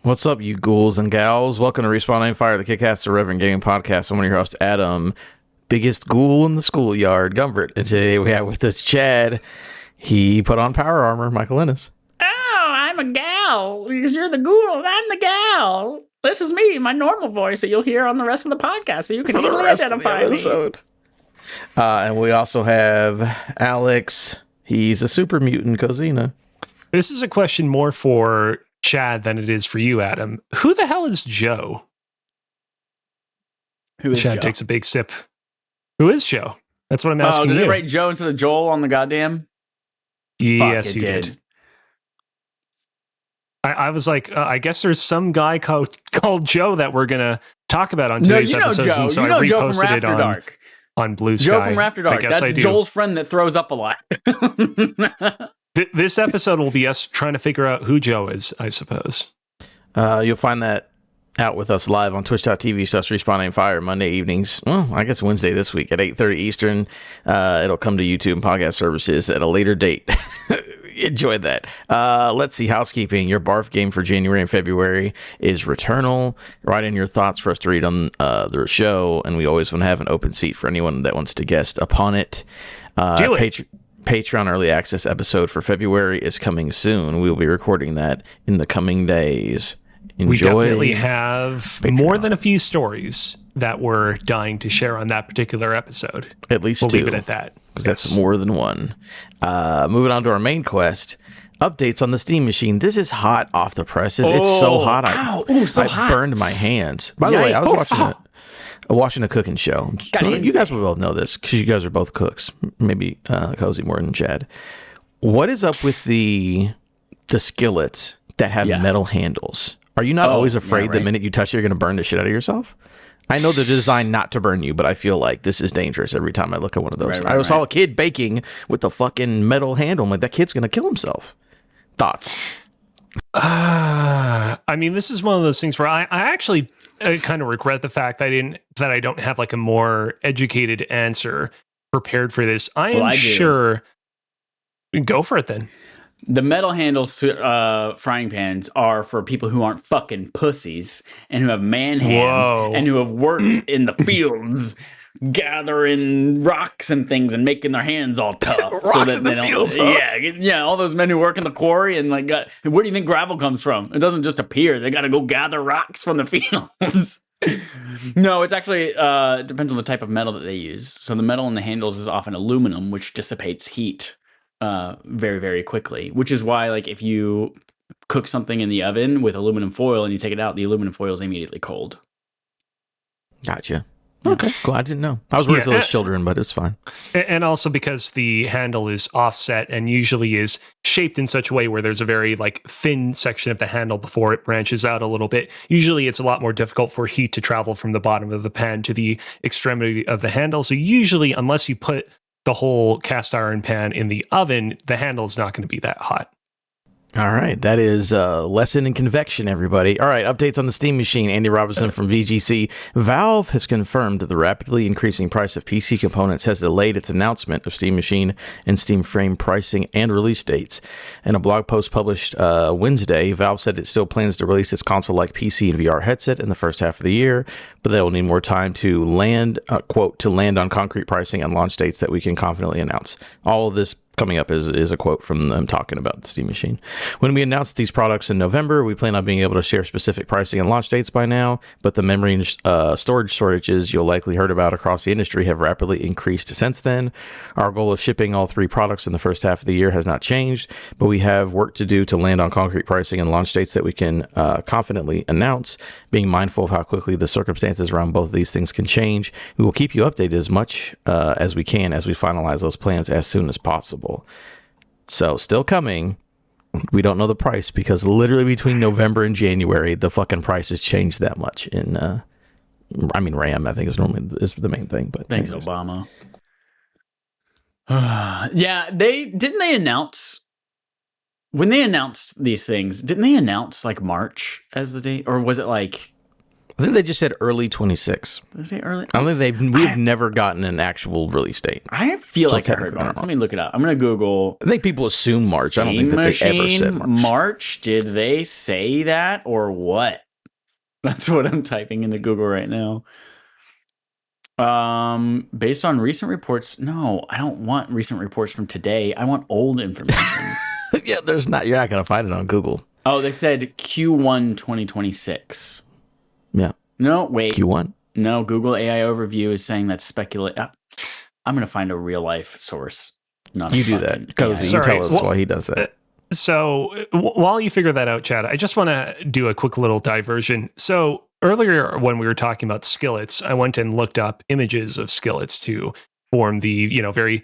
What's up, you ghouls and gals? Welcome to Respawn Aim Fire, the Kick-Ass to Reverend Gaming Podcast. I'm one of your hosts, Adam, biggest ghoul in the schoolyard, Gumbert. And today we have with us Chad. He put on power armor, Michael Ennis. Oh, I'm a gal. Because you're the ghoul and I'm the gal. This is me, my normal voice that you'll hear on the rest of the podcast, so you can easily identify me. And we also have Alex. He's a super mutant, Cozina. This is a question more for Chad than it is for you, Adam. Who the hell is Joe? Who is Chad Joe? takes a big sip. Who is Joe? That's what I'm asking did you. it write Joe instead of Joel on the goddamn? Yes, Fuck, you did. I was like, I guess there's some guy called Joe that we're going to talk about on today's episode. Joe. And so you know I Joe from reposted it Rafter Dark. on Blue Sky. Joe from Rafter Dark. I guess That's I do. Joel's friend that throws up a lot. This episode will be us trying to figure out who Joe is, I suppose. You'll find that out with us live on twitch.tv/Respawn Aim Fire Monday evenings. Well, I guess Wednesday this week at 8:30 Eastern. It'll come to YouTube and podcast services at a later date. Enjoyed that. Let's see. Housekeeping. Your barf game for January and February is Returnal. Write in your thoughts for us to read on the show, and we always want to have an open seat for anyone that wants to guest upon it. Do it. Patreon early access episode for February is coming soon. We will be recording that in the coming days. Enjoy. We definitely have Patreon. more than a few stories that we're dying to share on that particular episode. At least we'll two. leave it at that. Because that's more than one. Moving on to our main quest. Updates on the Steam Machine. This is hot off the presses. It's so hot. Ow. So I hot. burned my hands. By the way, I was watching a cooking show. You guys will both know this because you guys are both cooks. Maybe Cozy more than Chad. What is up with the skillets that have metal handles? Are you not always afraid the minute you touch it, you're going to burn the shit out of yourself? I know they're designed not to burn you, but I feel like this is dangerous every time I look at one of those. I saw a kid baking with a fucking metal handle. I'm like, that kid's going to kill himself. Thoughts? I mean, this is one of those things where I actually kind of regret the fact that I don't have like a more educated answer prepared for this. I sure. Go for it then. The metal handles to frying pans are for people who aren't fucking pussies and who have man hands and who have worked in the fields gathering rocks and things and making their hands all tough. Rocks in the fields, huh? Yeah, all those men who work in the quarry and like, where do you think gravel comes from? It doesn't just appear. They got to go gather rocks from the fields. No, it's actually it depends on the type of metal that they use. So the metal in the handles is often aluminum, which dissipates heat very, very quickly, which is why, like, if you cook something in the oven with aluminum foil and you take it out, the aluminum foil is immediately cold. Gotcha. Okay, cool. I didn't know. I was worried for those children, but it's fine. And also because the handle is offset and usually is shaped in such a way where there's a very like thin section of the handle before it branches out a little bit. Usually it's a lot more difficult for heat to travel from the bottom of the pan to the extremity of the handle. So usually, unless you put the whole cast iron pan in the oven, the handle is not going to be that hot. All right. That is a lesson in convection, everybody. All right. Updates on the Steam Machine. Andy Robinson from VGC. Valve has confirmed that the rapidly increasing price of PC components has delayed its announcement of Steam Machine and Steam Frame pricing and release dates. In a blog post published Wednesday, Valve said it still plans to release its console-like PC and VR headset in the first half of the year, but they will need more time to land, quote, to land on concrete pricing and launch dates that we can confidently announce. All of this coming up is a quote from them talking about the Steam Machine. When we announced these products in November, we plan on being able to share specific pricing and launch dates by now, but the memory and storage shortages you'll likely heard about across the industry have rapidly increased since then. Our goal of shipping all three products in the first half of the year has not changed, but we have work to do to land on concrete pricing and launch dates that we can confidently announce. Being mindful of how quickly the circumstances around both of these things can change, we will keep you updated as much as we can as we finalize those plans as soon as possible. So still coming. We don't know the price because literally between November and January, the fucking prices changed that much. In RAM, I think is the main thing. But thanks, anyways. Obama. Yeah, they announce when they announced these things. Didn't they announce like March as the date, or was it like I think they just said early 26. Did I say early? I don't think we've never gotten an actual release date. I feel So like I heard March. Let me look it up. I'm going to Google. I think people assume March. I don't think that they ever said March. March. Did they say that or what? That's what I'm typing into Google right now. Based on recent reports, no, I don't want recent reports from today. I want old information. Yeah, you're not going to find it on Google. Oh, they said Q1 2026. Yeah. No, wait. Q1? No, Google AI Overview is saying that's speculate. I'm going to find a real life source. Not you do that. Cozy, you tell us why he does that. So while you figure that out, Chad, I just want to do a quick little diversion. So earlier when we were talking about skillets, I went and looked up images of skillets to form the, very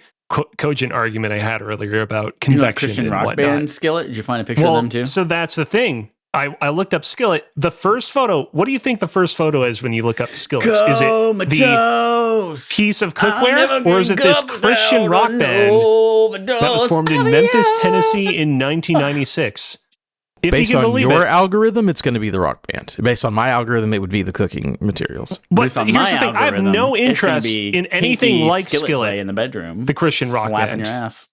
cogent argument I had earlier about convection Christian and rock whatnot. band skillet? Did you find a picture of them too? So that's the thing. I looked up skillet. The first photo, what do you think the first photo is when you look up skillets? Is it the piece of cookware, or is it this Christian rock band that was formed in Memphis, Tennessee in 1996? If Based you can on believe your it. algorithm, it's going to be the rock band. Based on my algorithm, it would be the cooking materials. But here's the thing. I have no interest in anything like skillet in the bedroom. The Christian rock slapping band. Your ass.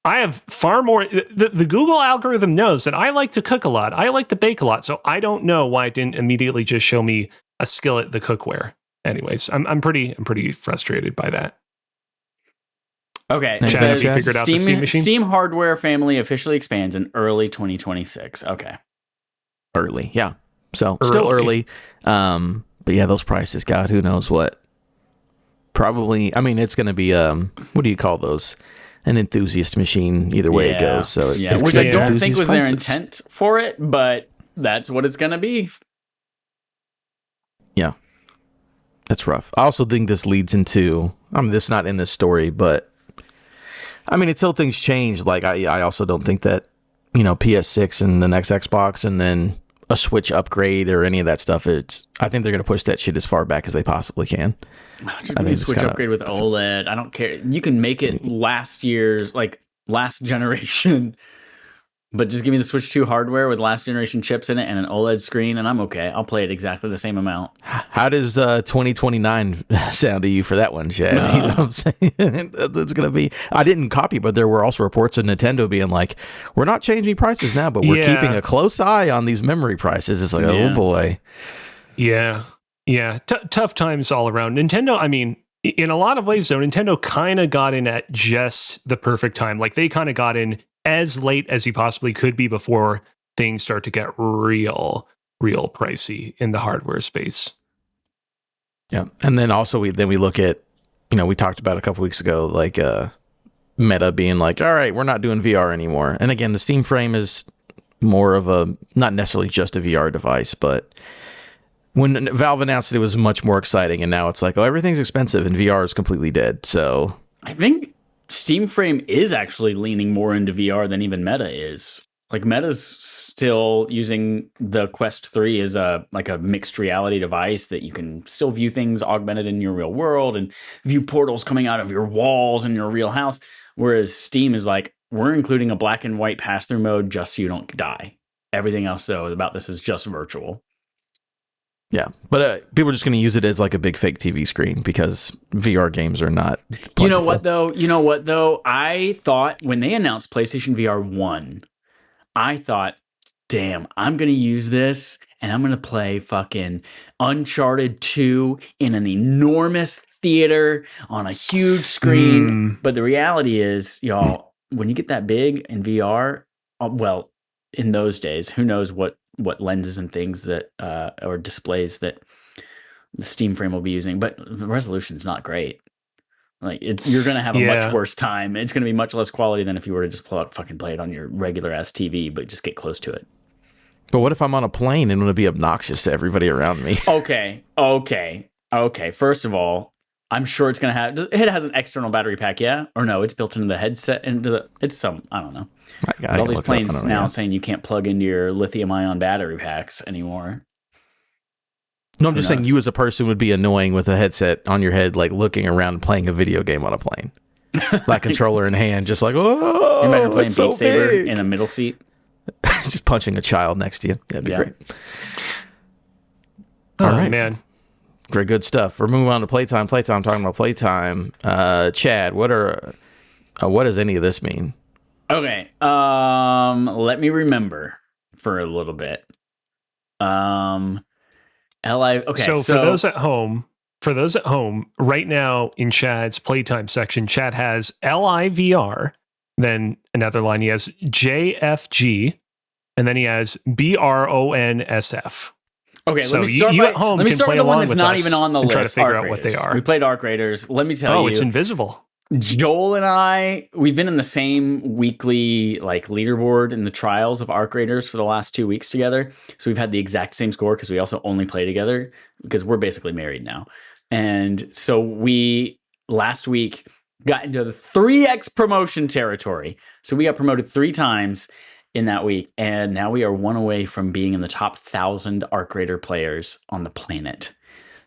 I have far more. The Google algorithm knows that I like to cook a lot. I like to bake a lot. So I don't know why it didn't immediately just show me a skillet, the cookware. Anyways, I'm pretty frustrated by that. Okay, Chad, have you figured out the Steam machine? Steam hardware family officially expands in early 2026. Okay, early, yeah. So still early. But yeah, those prices, God, who knows what? Probably. I mean, it's going to be what do you call those? An enthusiast machine, either way it goes. So which I don't think was their intent for it, but that's what it's going to be. Yeah, that's rough. I also think this leads into, this is not in this story, but I mean, until things change, like I also don't think that, PS6 and the next Xbox and then a Switch upgrade or any of that stuff, I think they're going to push that shit as far back as they possibly can. Just give me a Switch upgrade with OLED. I don't care. You can make it last generation, but just give me the Switch 2 hardware with last generation chips in it and an OLED screen, and I'm okay. I'll play it exactly the same amount. How does 2029 sound to you for that one, Chad? You know what I'm saying? It's going to be. I didn't copy, but there were also reports of Nintendo being like, "We're not changing prices now, but we're keeping a close eye on these memory prices." It's like, oh boy. Yeah. Yeah, tough times all around. Nintendo, I mean, in a lot of ways, though, Nintendo kind of got in at just the perfect time. Like, they kind of got in as late as you possibly could be before things start to get real pricey in the hardware space. Yeah, and then also we look at, we talked about a couple weeks ago, like Meta being like, all right, we're not doing VR anymore. And again, the Steam Frame is more of a, not necessarily just a VR device, but when Valve announced it was much more exciting, and now it's like, oh, everything's expensive and VR is completely dead. So I think Steam Frame is actually leaning more into VR than even Meta is. Like, Meta's still using the Quest 3 as a mixed reality device that you can still view things augmented in your real world and view portals coming out of your walls in your real house. Whereas Steam is like, we're including a black and white pass-through mode just so you don't die. Everything else, though, about this is just virtual. Yeah, but people are just going to use it as like a big fake TV screen because VR games are not plentiful. You know what though? I thought when they announced PlayStation VR 1, I thought, damn, I'm going to use this and I'm going to play fucking Uncharted 2 in an enormous theater on a huge screen. But the reality is, y'all, when you get that big in VR, well, in those days, who knows what lenses and things that or displays that the Steam Frame will be using, but the resolution's not great. Like, you're going to have a much worse time. It's going to be much less quality than if you were to just play it on your regular ass TV, but just get close to it. But what if I'm on a plane and want to be obnoxious to everybody around me? Okay. First of all, I'm sure it's going to have, it has an external battery pack, yeah? Or no, it's built into the headset, I don't know. All these planes now saying you can't plug into your lithium-ion battery packs anymore. No, I'm just saying you as a person would be annoying with a headset on your head, like looking around playing a video game on a plane. Like controller in hand, just like, oh, you imagine playing so Beat Saber big. in a middle seat? Just punching a child next to you. That'd be great. All Oh right. man. Great, good stuff. We're moving on to playtime. Talking about playtime. Chad, what does any of this mean? Okay. Let me remember for a little bit. Okay. So for those at home, right now in Chad's playtime section, Chad has LIVR, then another line he has JFG, and then he has BRONSF. Okay, So let me start you by, at home let me can start play with the one along that's with not us even on the and list. try to figure Arc out what they Raiders. are. We played Arc Raiders. Let me tell you. It's invisible. Joel and I, we've been in the same weekly like leaderboard in the trials of Arc Raiders for the last 2 weeks together. So we've had the exact same score because we also only play together because we're basically married now. And so we last week got into the 3x promotion territory. So we got promoted 3 times in that week, and now we are one away from being in the top 1,000 Arc Raider players on the planet.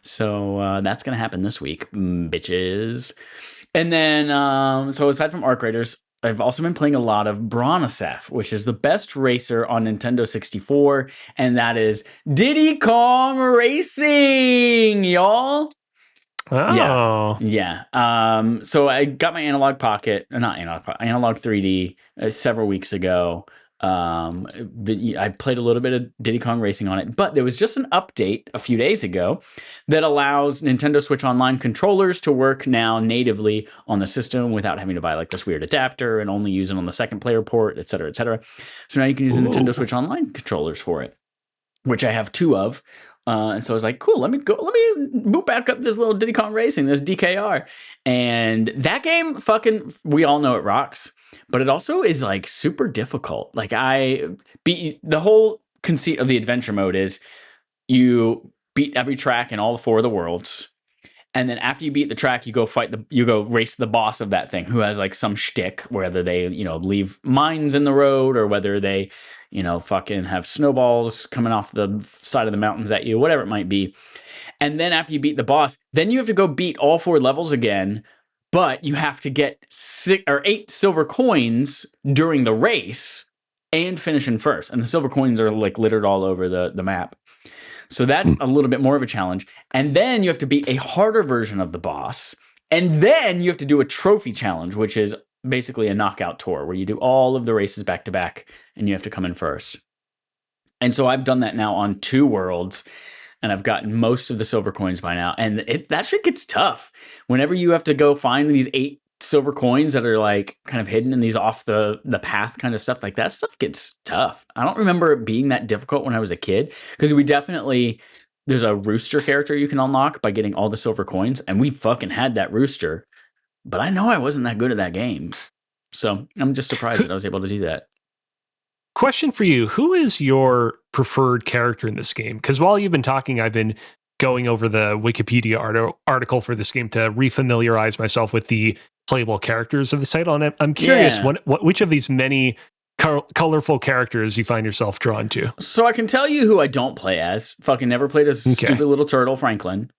So that's going to happen this week, bitches. And then, so aside from Arc Raiders, I've also been playing a lot of Bronasef, which is the best racer on Nintendo 64, and that is Diddy Kong Racing, y'all. Oh. Yeah. So I got my analog pocket, not analog pocket, analog 3D several weeks ago. But I played a little bit of Diddy Kong Racing on it, but there was just an update a few days ago that allows Nintendo Switch Online controllers to work now natively on the system without having to buy like this weird adapter and only use it on the second player port, et cetera, et cetera. So now you can use the Nintendo Switch Online controllers for it, which I have 2 of. And so I was like, cool, let me boot back up this little Diddy Kong Racing, this DKR. And that game, fucking, we all know it rocks, but it also is like super difficult. Like the whole conceit of the adventure mode is you beat every track in all 4 of the worlds. And then after you beat the track, you go race the boss of that thing who has like some shtick, whether they, leave mines in the road or whether they, fucking have snowballs coming off the side of the mountains at you, whatever it might be. And then after you beat the boss, then you have to go beat all 4 levels again, but you have to get 6 or 8 silver coins during the race and finish in first. And the silver coins are like littered all over the map. So that's a little bit more of a challenge. And then you have to beat a harder version of the boss. And then you have to do a trophy challenge, which is basically a knockout tour where you do all of the races back to back and you have to come in first. And so I've done that now on 2 worlds and I've gotten most of the silver coins by now. And that shit gets tough. Whenever you have to go find these 8 silver coins that are like kind of hidden in these off the path kind of stuff, like that stuff gets tough. I don't remember it being that difficult when I was a kid because there's a rooster character you can unlock by getting all the silver coins, and we fucking had that rooster, but I know I wasn't that good at that game. So I'm just surprised that I was able to do that. Question for you. Who is your preferred character in this game? Because while you've been talking, I've been going over the Wikipedia article for this game to refamiliarize myself with the playable characters of the title. And I'm curious, which of these many colorful characters you find yourself drawn to? So I can tell you who I don't play as. Fucking never played as stupid little turtle, Franklin.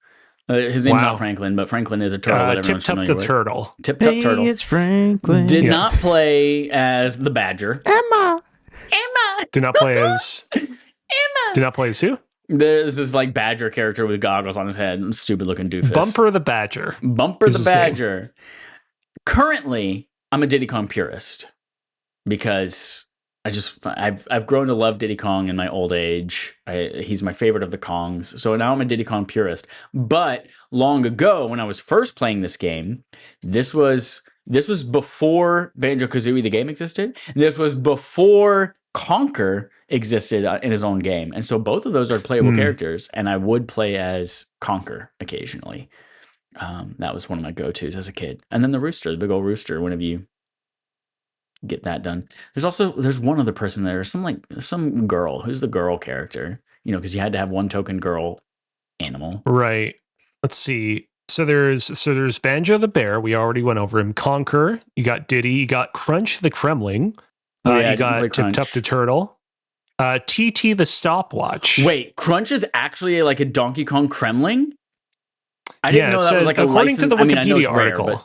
His name's not Franklin, but Franklin is a turtle that everyone's familiar with. Turtle. Tip-Tup Turtle. It's Franklin. Did not play as the Badger. Emma. Did not play as... Emma. Did not play as who? There's this like Badger character with goggles on his head. Stupid looking doofus. Bumper the Badger. Bumper the Badger. Currently, I'm a Diddy Kong purist because I've grown to love Diddy Kong in my old age. He's my favorite of the Kongs. So now I'm a Diddy Kong purist. But long ago, when I was first playing this game, this was before Banjo-Kazooie the game existed. This was before Conker existed in his own game. And so both of those are playable characters, and I would play as Conker occasionally. That was one of my go-tos as a kid. And then the rooster, the big old rooster, whenever you get that done. There's one other person there, some girl. Who's the girl character? Because you had to have one token girl animal. Right. Let's see. So there's Banjo the Bear. We already went over him. Conker. You got Diddy. You got Crunch the Kremling. You got Tip-Tup the Turtle. TT the Stopwatch. Wait, Crunch is actually like a Donkey Kong Kremling? I didn't know that was like a according to the Wikipedia article. Rare,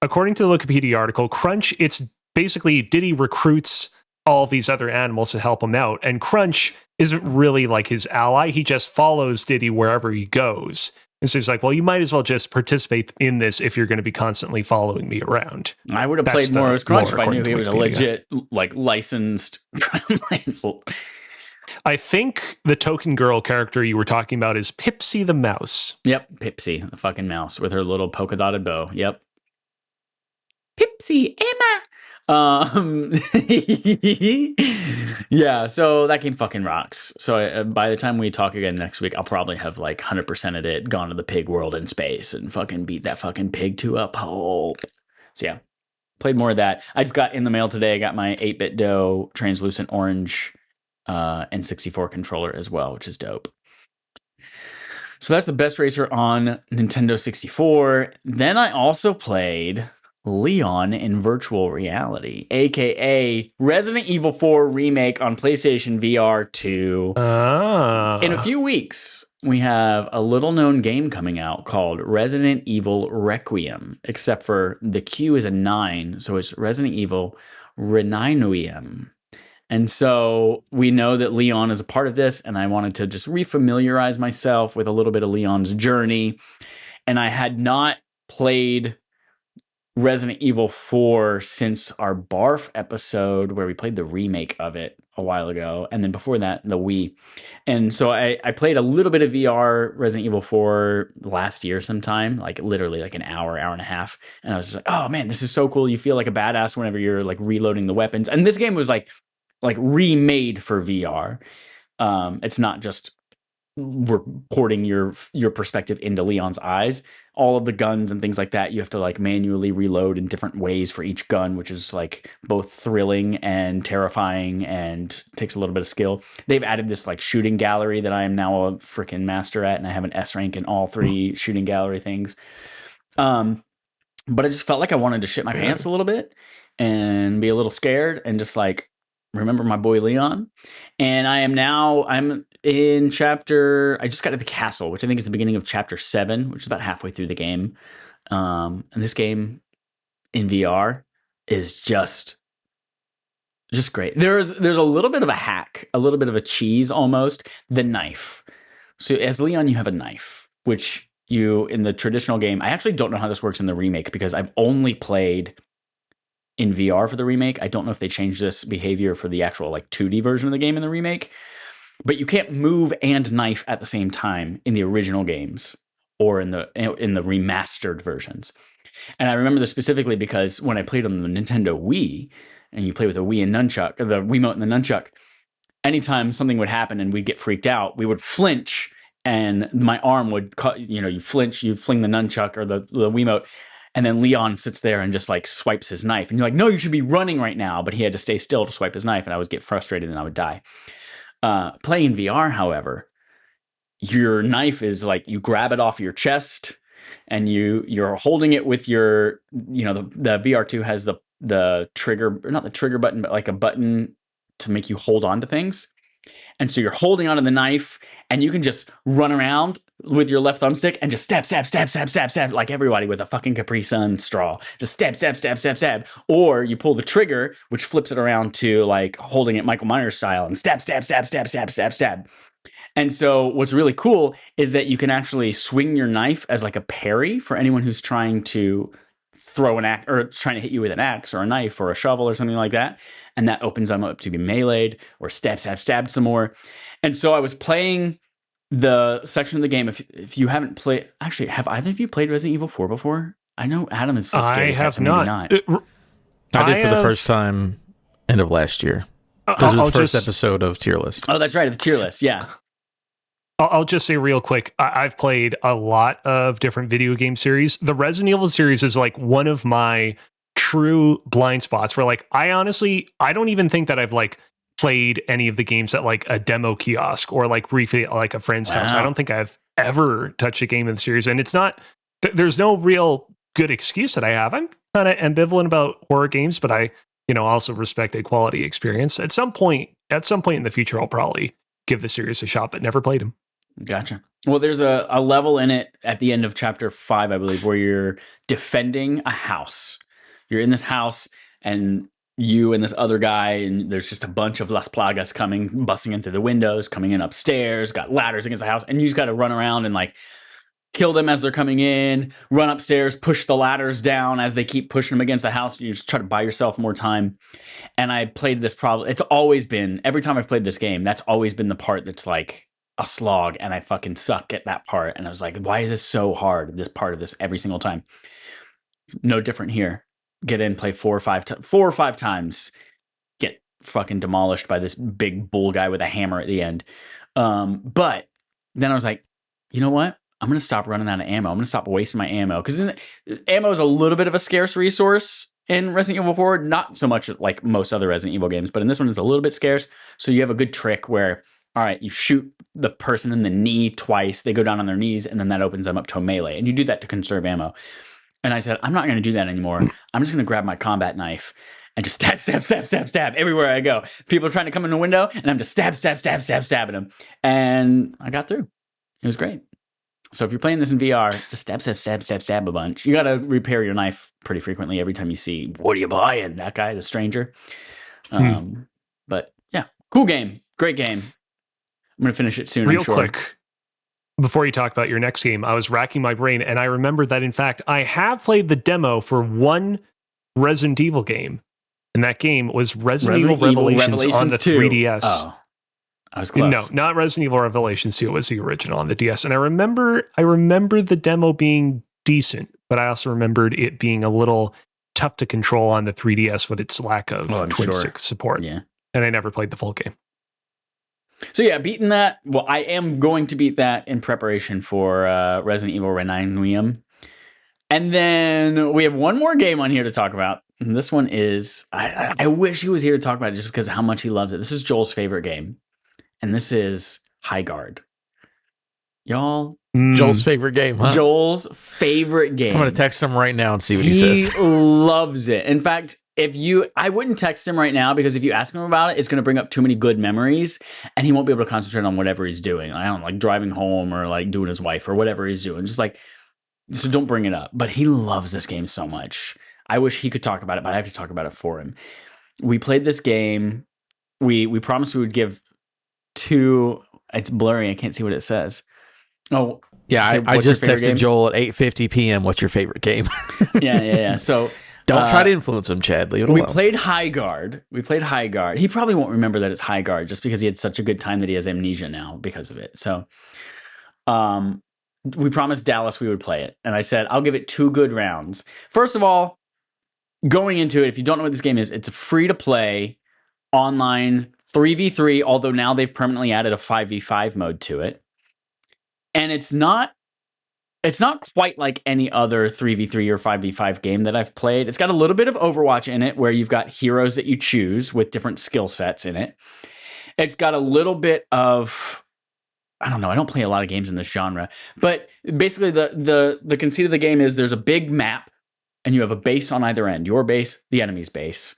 according to the Wikipedia article, Crunch, it's basically Diddy recruits all these other animals to help him out. And Crunch isn't really like his ally. He just follows Diddy wherever he goes. And so he's like, well, you might as well just participate in this if you're going to be constantly following me around. I would have played more as Crunch if I knew he was a legit, like, licensed. I think the token girl character you were talking about is Pipsy the mouse. Yep, Pipsy, the fucking mouse with her little polka dotted bow. Yep. Pipsy, Emma. Yeah, so that game fucking rocks. So by the time we talk again next week, I'll probably have like 100%ed it, gone to the pig world in space, and fucking beat that fucking pig to a pulp. So yeah, played more of that. I just got in the mail today. I got my 8-bit dough translucent orange N64 controller as well, which is dope. So that's the best racer on Nintendo 64. Then I also played Leon in virtual reality, aka Resident Evil 4 remake on PlayStation VR 2. In a few weeks, we have a little known game coming out called Resident Evil Requiem, except for the Q is a 9, so it's Resident Evil Requiem. And so we know that Leon is a part of this, and I wanted to just refamiliarize myself with a little bit of Leon's journey. And I had not played Resident Evil 4 since our Barf episode where we played the remake of it a while ago, and then before that, the Wii. And so I played a little bit of VR Resident Evil 4 last year sometime, like literally like an hour and a half. And I was just like, oh man, this is so cool. You feel like a badass whenever you're like reloading the weapons. And this game was like remade for VR. It's not just we're porting your perspective into Leon's eyes. All of the guns and things like that, you have to like manually reload in different ways for each gun, which is like both thrilling and terrifying and takes a little bit of skill. They've added this like shooting gallery that I am now a freaking master at, and I have an S rank in all 3 shooting gallery things. But I just felt like I wanted to shit my pants a little bit and be a little scared and just like remember my boy Leon. And I'm in I just got to the castle, which I think is the beginning of chapter 7, which is about halfway through the game. And this game in VR is just great. There's a little bit of a hack, a little bit of a cheese almost, the knife. So as Leon, you have a knife, which you, in the traditional game, I actually don't know how this works in the remake because I've only played in VR for the remake. I don't know if they changed this behavior for the actual like 2D version of the game in the remake, but you can't move and knife at the same time in the original games or in the remastered versions. And I remember this specifically because when I played on the Nintendo Wii, and you play with a Wii and nunchuck, or the Wiimote and the nunchuck, anytime something would happen and we'd get freaked out, we would flinch and my arm would you flinch, you fling the nunchuck or the Wiimote. And then Leon sits there and just like swipes his knife. And you're like, no, you should be running right now. But he had to stay still to swipe his knife. And I would get frustrated and I would die. Playing in VR, however, your knife is like you grab it off your chest and you're holding it with your, the VR2 has the trigger, not the trigger button, but like a button to make you hold on to things. And so you're holding onto the knife and you can just run around with your left thumbstick and just stab, like everybody with a fucking Capri Sun straw. Just stab. Or you pull the trigger, which flips it around to like holding it Michael Myers style and stab. And so what's really cool is that you can actually swing your knife as like a parry for anyone who's trying to throw an axe or trying to hit you with an axe or a knife or a shovel or something like that. And that opens them up to be meleeed or stab some more. And so I was playing the section of the game. If you haven't played, actually, have either of you played Resident Evil 4 before? I know Adam is scared. I have not. I did for the first time end of last year. Because it was the first episode of Tier List. Oh, that's right, the Tier List, yeah. I'll just say real quick, I've played a lot of different video game series. The Resident Evil series is like one of my true blind spots where like I don't even think that I've like played any of the games at like a demo kiosk or like briefly at like a friend's house. I don't think I've ever touched a game in the series, and it's not there's no real good excuse that I have. I'm kind of ambivalent about horror games, but I also respect a quality experience. At some point in the future, I'll probably give the series a shot, but never played them. Gotcha. Well, there's a level in it at the end of chapter 5, I believe, where you're defending a house. You're in this house and you and this other guy, and there's just a bunch of Las Plagas busting in through the windows, coming in upstairs, got ladders against the house, and you just got to run around and like kill them as they're coming in, run upstairs, push the ladders down as they keep pushing them against the house. You just try to buy yourself more time. And I played this problem. It's always been, every time I've played this game, that's always been the part that's like a slog, and I fucking suck at that part. And I was like, why is this so hard, this part of this, every single time? No different here. Get in, play 4 or 5 times, get fucking demolished by this big bull guy with a hammer at the end. But then I was like, you know what? I'm going to stop running out of ammo. I'm going to stop wasting my ammo, because ammo is a little bit of a scarce resource in Resident Evil 4. Not so much like most other Resident Evil games, but in this one it's a little bit scarce. So you have a good trick where, all right, you shoot the person in the knee twice, they go down on their knees, and then that opens them up to a melee. And you do that to conserve ammo. And I said, I'm not going to do that anymore. I'm just going to grab my combat knife and just stab everywhere I go. People are trying to come in the window, and I'm just stabbing them. And I got through. It was great. So if you're playing this in VR, just stab a bunch. You got to repair your knife pretty frequently every time you see, what are you buying? That guy, the stranger. But yeah, cool game. Great game. I'm going to finish it soon. Real I'm sure. quick, before you talk about your next game, I was racking my brain, and I remembered that, in fact, I have played the demo for one Resident Evil game, and that game was Resident Evil Revelations on the 2. 3DS. Oh, I was close. No, not Resident Evil Revelations 2. It was the original on the DS. And I remember the demo being decent, but I also remembered it being a little tough to control on the 3DS with its lack of twin stick support. Yeah. And I never played the full game. So yeah, beating that. Well, I am going to beat that in preparation for Resident Evil Requiem. And then we have one more game on here to talk about. And this one is, I wish he was here to talk about it just because of how much he loves it. This is Joel's favorite game. And this is Highguard. Y'all. Joel's favorite game, huh? Joel's favorite game. I'm going to text him right now and see what he says. He loves it. In fact, I wouldn't text him right now, because if you ask him about it, it's going to bring up too many good memories, and he won't be able to concentrate on whatever he's doing. I don't know, like driving home or like doing his wife or whatever he's doing. Just like, so don't bring it up. But he loves this game so much. I wish he could talk about it, but I have to talk about it for him. We played this game. We promised we would give 2. It's blurry. I can't see what it says. Oh, yeah. I just texted Joel at 8:50 p.m. What's your favorite game? Yeah. So don't try to influence him, Chad. Leave it alone. We played Highguard. He probably won't remember that it's Highguard just because he had such a good time that he has amnesia now because of it. So, we promised Dallas we would play it, and I said I'll give it 2 good rounds. First of all, going into it, if you don't know what this game is, it's a free to play online 3v3. Although now they've permanently added a 5v5 mode to it. And it's not quite like any other 3v3 or 5v5 game that I've played. It's got a little bit of Overwatch in it, where you've got heroes that you choose with different skill sets in it. It's got a little bit of, I don't know, I don't play a lot of games in this genre, but basically the conceit of the game is there's a big map, and you have a base on either end, your base, the enemy's base.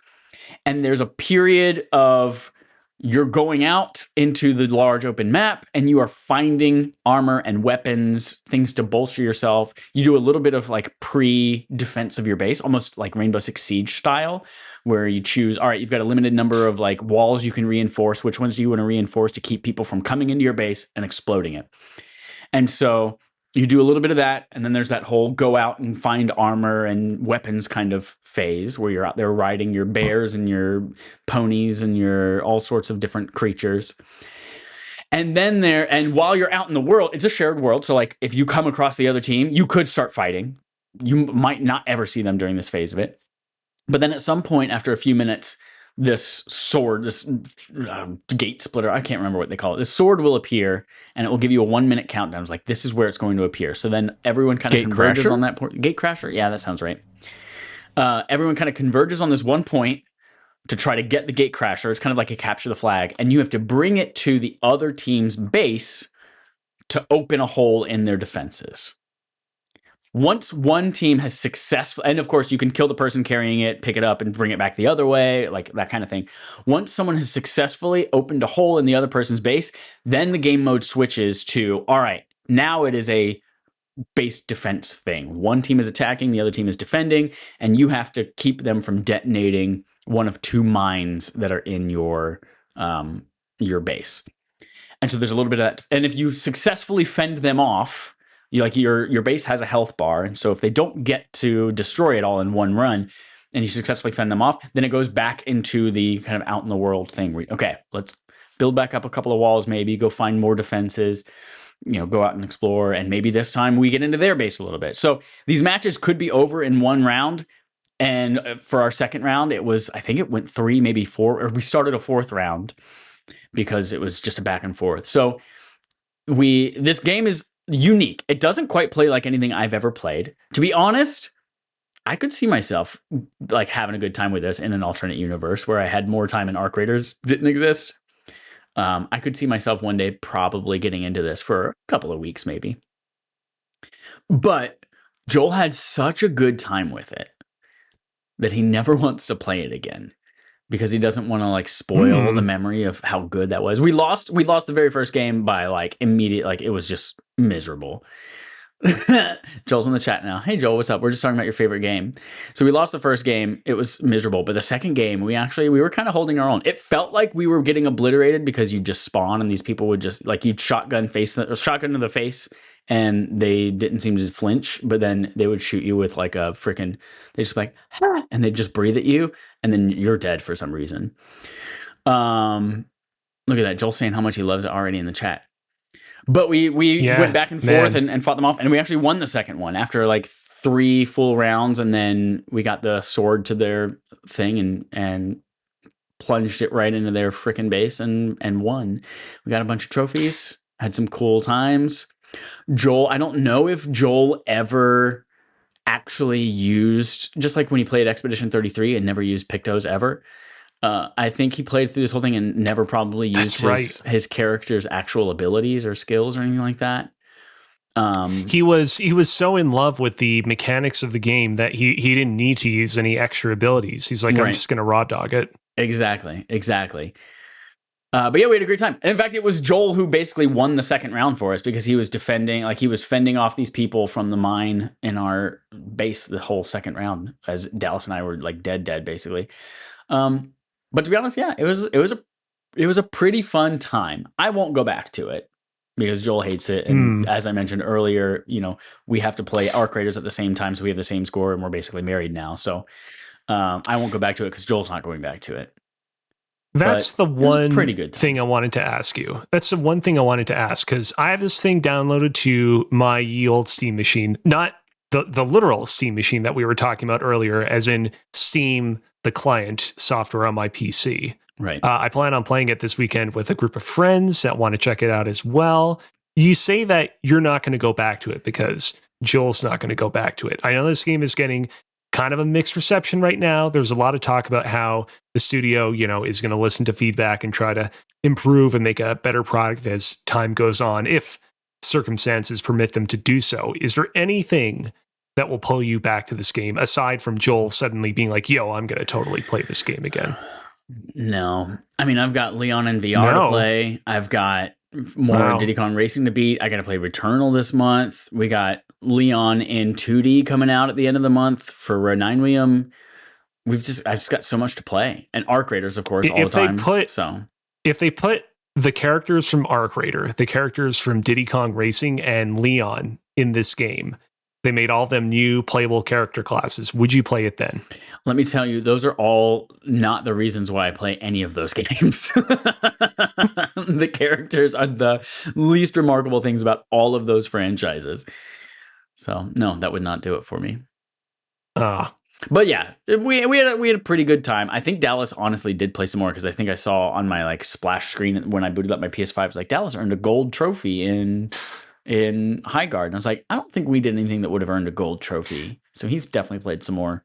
And there's a period of you're going out into the large open map, and you are finding armor and weapons, things to bolster yourself. You do a little bit of like pre-defense of your base, almost like Rainbow Six Siege style, where you choose, all right, you've got a limited number of like walls you can reinforce. Which ones do you want to reinforce to keep people from coming into your base and exploding it? And so you do a little bit of that, and then there's that whole go out and find armor and weapons kind of phase where you're out there riding your bears and your ponies and your all sorts of different creatures. And then and while you're out in the world, it's a shared world. So like if you come across the other team, you could start fighting. You might not ever see them during this phase of it. But then at some point after a few minutes, this sword, this gate splitter, I can't remember what they call it. This sword will appear, and it will give you a 1-minute countdown. It's like, this is where it's going to appear. So then everyone kind of converges on that point. Gate crasher? Yeah, that sounds right. Everyone kind of converges on this one point to try to get the gate crasher. It's kind of like a capture the flag. And you have to bring it to the other team's base to open a hole in their defenses. Once one team has successfully, and of course you can kill the person carrying it, pick it up and bring it back the other way, like that kind of thing. Once someone has successfully opened a hole in the other person's base, then the game mode switches to, all right, now it is a base defense thing. One team is attacking, the other team is defending, and you have to keep them from detonating one of 2 mines that are in your base. And so there's a little bit of that. And if you successfully fend them off, your base has a health bar. And so if they don't get to destroy it all in one run and you successfully fend them off, then it goes back into the kind of out in the world thing where, okay, let's build back up a couple of walls, maybe go find more defenses, go out and explore. And maybe this time we get into their base a little bit. So these matches could be over in one round. And for our second round, I think it went 3, maybe 4, or we started a 4th round because it was just a back and forth. So this game is unique. It doesn't quite play like anything I've ever played. To be honest, I could see myself like having a good time with this in an alternate universe where I had more time and Arc Raiders didn't exist. I could see myself one day probably getting into this for a couple of weeks, maybe. But Joel had such a good time with it that he never wants to play it again because he doesn't want to like spoil the memory of how good that was. We lost the very first game by like immediate, like it was just miserable. Joel's in the chat now. Hey Joel, what's up? We're just talking about your favorite game. So we lost the first game. It was miserable. But the second game, we were kind of holding our own. It felt like we were getting obliterated because you just spawn and these people would just like you'd shotgun to the face and they didn't seem to flinch, but then they would shoot you with like a freaking, they just like, ah, and they'd just breathe at you and then you're dead for some reason. Look at that. Joel saying how much he loves it already in the chat. But we went back and forth and fought them off, and we actually won the second one after like 3 full rounds, and then we got the sword to their thing and plunged it right into their frickin' base and won. We got a bunch of trophies, had some cool times. Joel, I don't know if Joel ever actually used, just like when he played Expedition 33 and never used Pictos ever. I think he played through this whole thing and never probably used his character's actual abilities or skills or anything like that. He was so in love with the mechanics of the game that he didn't need to use any extra abilities. He's like, I'm just going to raw dog it. Exactly. But yeah, we had a great time. And in fact, it was Joel who basically won the second round for us because he was fending off these people from the mine in our base the whole second round as Dallas and I were like dead basically. But to be honest, yeah, it was a pretty fun time. I won't go back to it because Joel hates it. And as I mentioned earlier, we have to play Arc Raiders at the same time, so we have the same score, and we're basically married now. So I won't go back to it because Joel's not going back to it. That's the one thing I wanted to ask you. That's the one thing I wanted to ask because I have this thing downloaded to my ye old Steam machine, not the literal Steam machine that we were talking about earlier, as in Steam, the client software on my PC. Right. I plan on playing it this weekend with a group of friends that want to check it out as well. You say that you're not going to go back to it because Joel's not going to go back to it. I know this game is getting kind of a mixed reception right now. There's a lot of talk about how the studio, is going to listen to feedback and try to improve and make a better product as time goes on, if circumstances permit them to do so. Is there anything that will pull you back to this game aside from Joel suddenly being like, yo, I'm going to totally play this game again? No. I mean, I've got Leon in VR to play. I've got more Diddy Kong Racing to beat. I got to play Returnal this month. We got Leon in 2D coming out at the end of the month for Reninium. I've just got so much to play. And Arc Raiders, of course, all the time. If they put the characters from Arc Raider, the characters from Diddy Kong Racing, and Leon in this game, they made all of them new playable character classes. Would you play it then? Let me tell you, those are all not the reasons why I play any of those games. The characters are the least remarkable things about all of those franchises. So, no, that would not do it for me. But yeah, we had a pretty good time. I think Dallas honestly did play some more because I think I saw on my like splash screen when I booted up my PS5, it was like Dallas earned a gold trophy in Highguard. And I was like, I don't think we did anything that would have earned a gold trophy. So he's definitely played some more.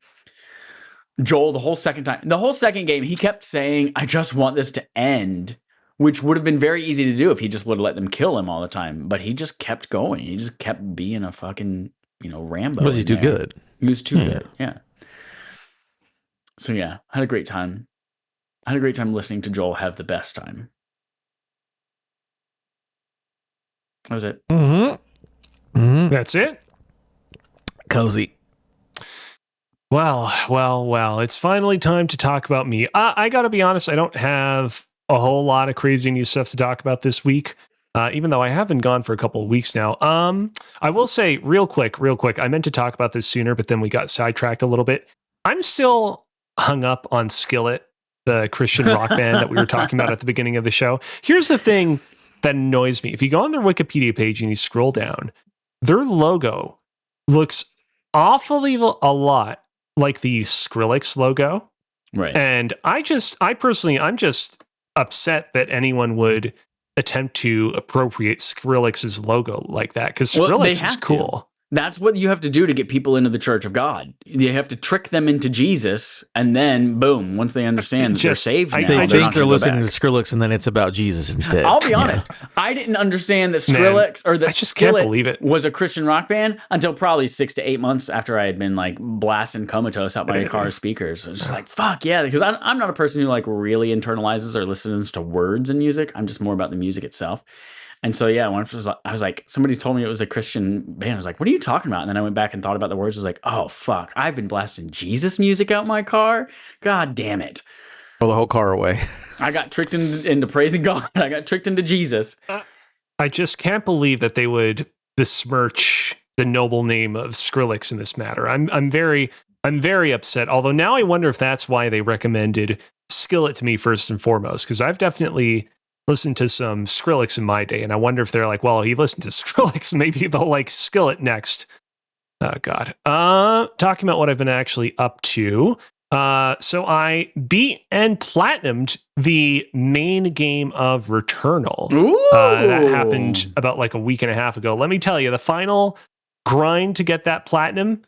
Joel, the whole second game, he kept saying, I just want this to end, which would have been very easy to do if he just would have let them kill him all the time. But he just kept going. He just kept being a fucking, Rambo. Was he too good? He was too good. Yeah. So yeah, had a great time. I had a great time listening to Joel have the best time. That was it. That's it? Cozy. Well. It's finally time to talk about me. I got to be honest, I don't have a whole lot of crazy new stuff to talk about this week, even though I have been gone for a couple of weeks now. I will say real quick, I meant to talk about this sooner, but then we got sidetracked a little bit. I'm still hung up on Skillet, the Christian rock band that we were talking about at the beginning of the show. Here's the thing that annoys me. If you go on their Wikipedia page and you scroll down, their logo looks awfully a lot like the Skrillex logo. Right. And I'm just upset that anyone would attempt to appropriate Skrillex's logo like that, because Skrillex is cool. That's what you have to do to get people into the Church of God. You have to trick them into Jesus, and then boom, once they understand that they're saved now, they think they're listening to Skrillex, and then it's about Jesus instead. I'll be honest, I didn't understand that Skrillex or that Skillet was a Christian rock band until probably 6 to 8 months after I had been like blasting Comatose out my car's speakers. I was just like, fuck yeah, because I'm not a person who like really internalizes or listens to words in music. I'm just more about the music itself. And so, yeah, when I was like, somebody told me it was a Christian band. I was like, what are you talking about? And then I went back and thought about the words. I was like, oh, fuck. I've been blasting Jesus music out my car. God damn it. Throw the whole car away. I got tricked into praising God. I got tricked into Jesus. I just can't believe that they would besmirch the noble name of Skrillex in this matter. I'm very upset. Although now I wonder if that's why they recommended Skillet to me first and foremost, because I've definitely listened to some Skrillex in my day, and I wonder if they're like, well, he listened to Skrillex, maybe they'll like Skillet next. Oh God. Talking about what I've been actually up to. So I beat and platinumed the main game of Returnal. That happened about like a week and a half ago. Let me tell you, the final grind to get that platinum,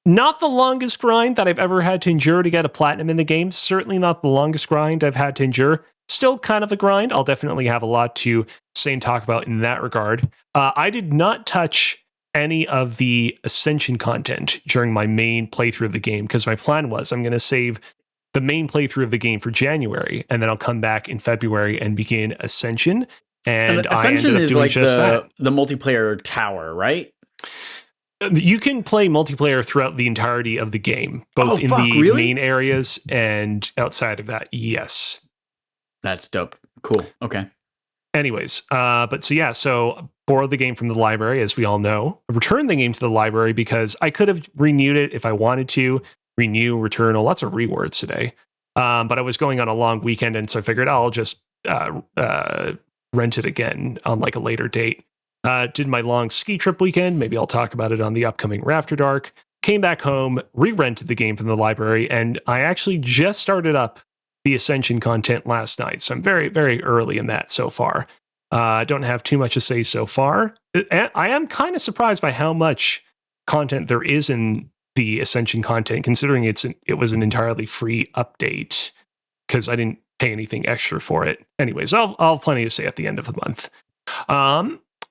not the longest grind that I've ever had to endure to get a platinum in the game. Certainly not the longest grind I've had to endure. Still kind of a grind. I'll definitely have a lot to say and talk about in that regard. I did not touch any of the Ascension content during my main playthrough of the game, because my plan was I'm going to save the main playthrough of the game for January, and then I'll come back in February and begin Ascension. And Ascension I ended up is doing like just that. The multiplayer tower, right? You can play multiplayer throughout the entirety of the game, both in the main areas and outside of that. Yes. That's dope. Cool. Okay. Anyways, so borrowed the game from the library, as we all know. Returned the game to the library because I could have renewed it if I wanted to. Renew, Returnal, lots of rewards today. But I was going on a long weekend, and so I figured I'll just rent it again on like a later date. Did my long ski trip weekend. Maybe I'll talk about it on the upcoming Rafter Dark. Came back home, re-rented the game from the library, and I actually just started up the Ascension content last night. So I'm very, very early in that so far. I don't have too much to say so far. I am kind of surprised by how much content there is in the Ascension content, considering it was an entirely free update, because I didn't pay anything extra for it. Anyways, I'll have plenty to say at the end of the month.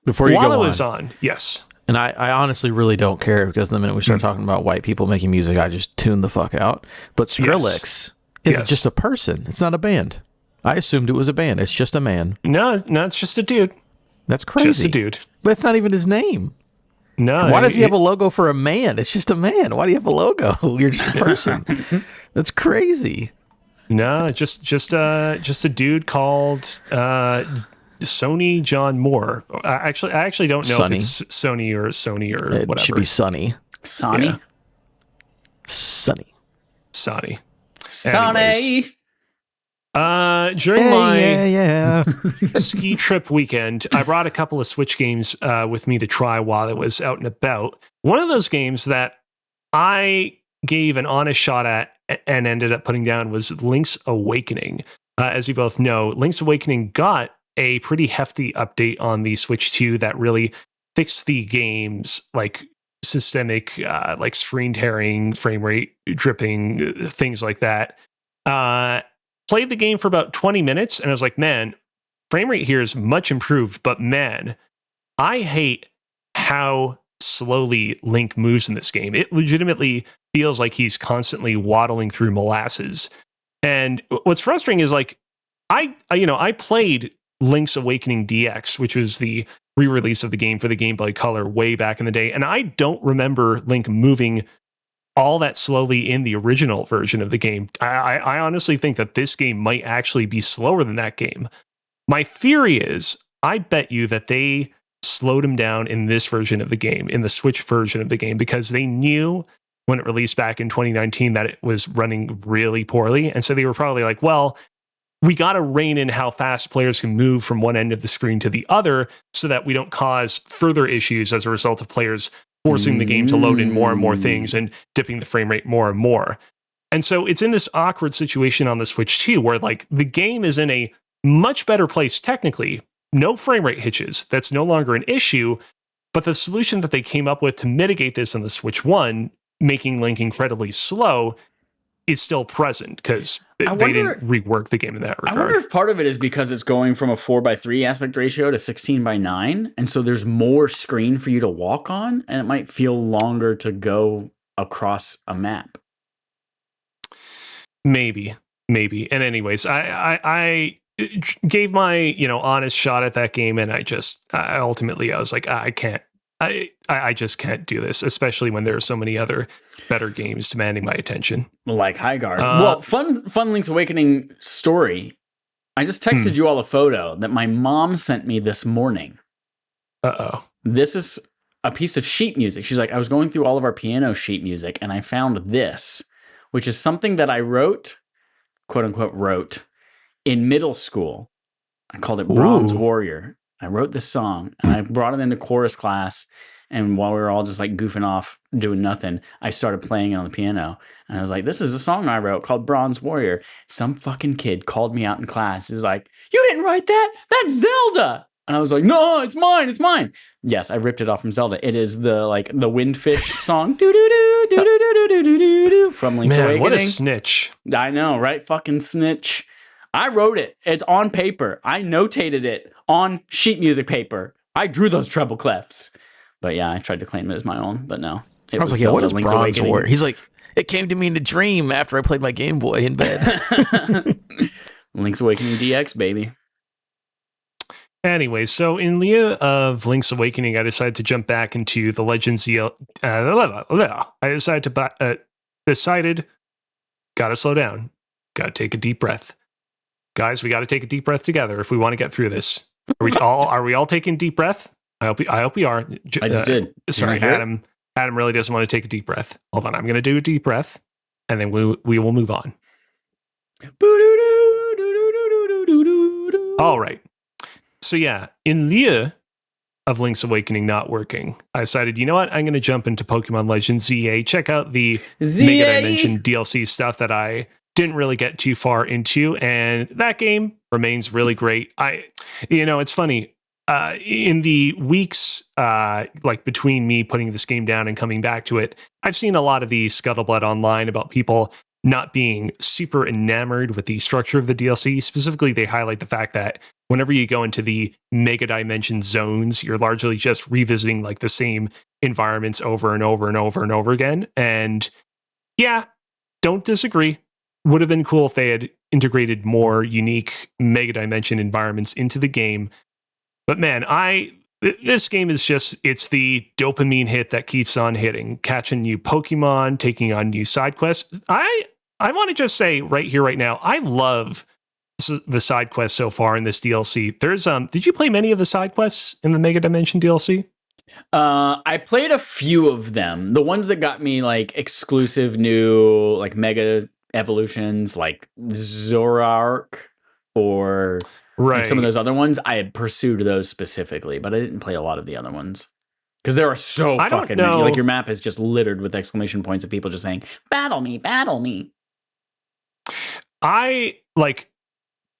Before you while go I was on, yes. And I honestly really don't care, because the minute we start talking about white people making music, I just tune the fuck out. But Skrillex is just a person. It's not a band. I assumed it was a band. It's just a man. No, it's just a dude. That's crazy. Just a dude. But it's not even his name. No. Why does he have a logo for a man? It's just a man. Why do you have a logo? You're just a person. That's crazy. No, just a dude called Sony John Moore. I actually don't know if it's Sony or whatever. It should be Sonny. Sonny. Yeah. Sonny. During my ski trip weekend, I brought a couple of Switch games with me to try while I was out and about. One of those games that I gave an honest shot at and ended up putting down was Link's Awakening. As you both know, Link's Awakening got a pretty hefty update on the Switch 2 that really fixed the game's like systemic like screen tearing, frame rate dripping, things like that. Played the game for about 20 minutes, and I was like, man, frame rate here is much improved, but man, I hate how slowly Link moves in this game. It legitimately feels like he's constantly waddling through molasses. And what's frustrating is like, I played Link's Awakening DX, which was the re-release of the game for the Game Boy Color way back in the day, and I don't remember Link moving all that slowly in the original version of the game. I honestly think that this game might actually be slower than that game. My theory is, I bet you that they slowed him down in this version of the game, in the Switch version of the game, because they knew when it released back in 2019 that it was running really poorly. And so they were probably like, well, we got to rein in how fast players can move from one end of the screen to the other so that we don't cause further issues as a result of players forcing the game to load in more and more things and dipping the frame rate more and more. And so it's in this awkward situation on the Switch too, where like the game is in a much better place technically, no frame rate hitches. That's no longer an issue. But the solution that they came up with to mitigate this on the Switch 1, making Link incredibly slow, is still present because they didn't rework the game in that regard. I wonder if part of it is because it's going from a 4:3 aspect ratio to 16:9, and so there's more screen for you to walk on, and it might feel longer to go across a map. Maybe. And anyways, I gave my honest shot at that game, and I ultimately was like, I just can't do this, especially when there are so many other better games demanding my attention. Like Highguard. Well, fun Link's Awakening story. I just texted you all a photo that my mom sent me this morning. Uh-oh. This is a piece of sheet music. She's like, I was going through all of our piano sheet music, and I found this, which is something that I wrote, quote unquote, wrote in middle school. I called it Bronze Warrior. I wrote this song and I brought it into chorus class. And while we were all just like goofing off, doing nothing, I started playing it on the piano. And I was like, this is a song I wrote called Bronze Warrior. Some fucking kid called me out in class. He was like, you didn't write that? That's Zelda. And I was like, no, it's mine. Yes, I ripped it off from Zelda. It is the Windfish song. From Link's Awakening. What a snitch. I know, right? Fucking snitch. I wrote it. It's on paper. I notated it on sheet music paper. I drew those treble clefs. But yeah, I tried to claim it as my own, but no. I was like, yeah, what is Bronze Warrior? He's like, it came to me in a dream after I played my Game Boy in bed. Link's Awakening DX, baby. Anyway, so in lieu of Link's Awakening, I decided to jump back into the Legends decided, gotta slow down. Gotta take a deep breath. Guys, we gotta take a deep breath together if we want to get through this. Are we all taking a deep breath? I hope we are. I just did. Sorry, Adam. Adam really doesn't want to take a deep breath. Hold on, I'm going to do a deep breath, and then we will move on. All right. So yeah, in lieu of Link's Awakening not working, I decided, you know what? I'm going to jump into Pokemon Legends ZA. Check out the Mega Dimension DLC stuff that I didn't really get too far into, and that game remains really great. It's funny. In the weeks between me putting this game down and coming back to it, I've seen a lot of the scuttlebutt online about people not being super enamored with the structure of the DLC. Specifically, they highlight the fact that whenever you go into the Mega Dimension zones, you're largely just revisiting like the same environments over and over and over and over again. And yeah, don't disagree. Would have been cool if they had integrated more unique Mega Dimension environments into the game. But man, this game is it's the dopamine hit that keeps on hitting, catching new Pokemon, taking on new side quests. I want to just say right here, right now, I love the side quests so far in this DLC. Did you play many of the side quests in the Mega Dimension DLC? I played a few of them. The ones that got me like exclusive new like Mega Evolutions, like Zoroark or right. Like some of those other ones. I had pursued those specifically, but I didn't play a lot of the other ones. Because there are so fucking many. Like your map is just littered with exclamation points of people just saying, battle me, battle me.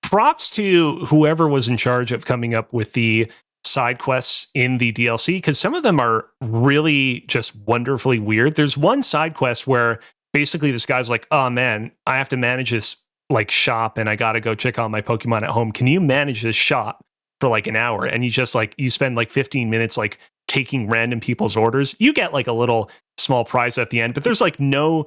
Props to whoever was in charge of coming up with the side quests in the DLC, because some of them are really just wonderfully weird. There's one side quest where basically this guy's like, oh man, I have to manage this like shop and I gotta go check on my Pokemon at home. Can you manage this shop for like an hour? And you just like, you spend like 15 minutes like taking random people's orders. You get like a little small prize at the end, but there's like no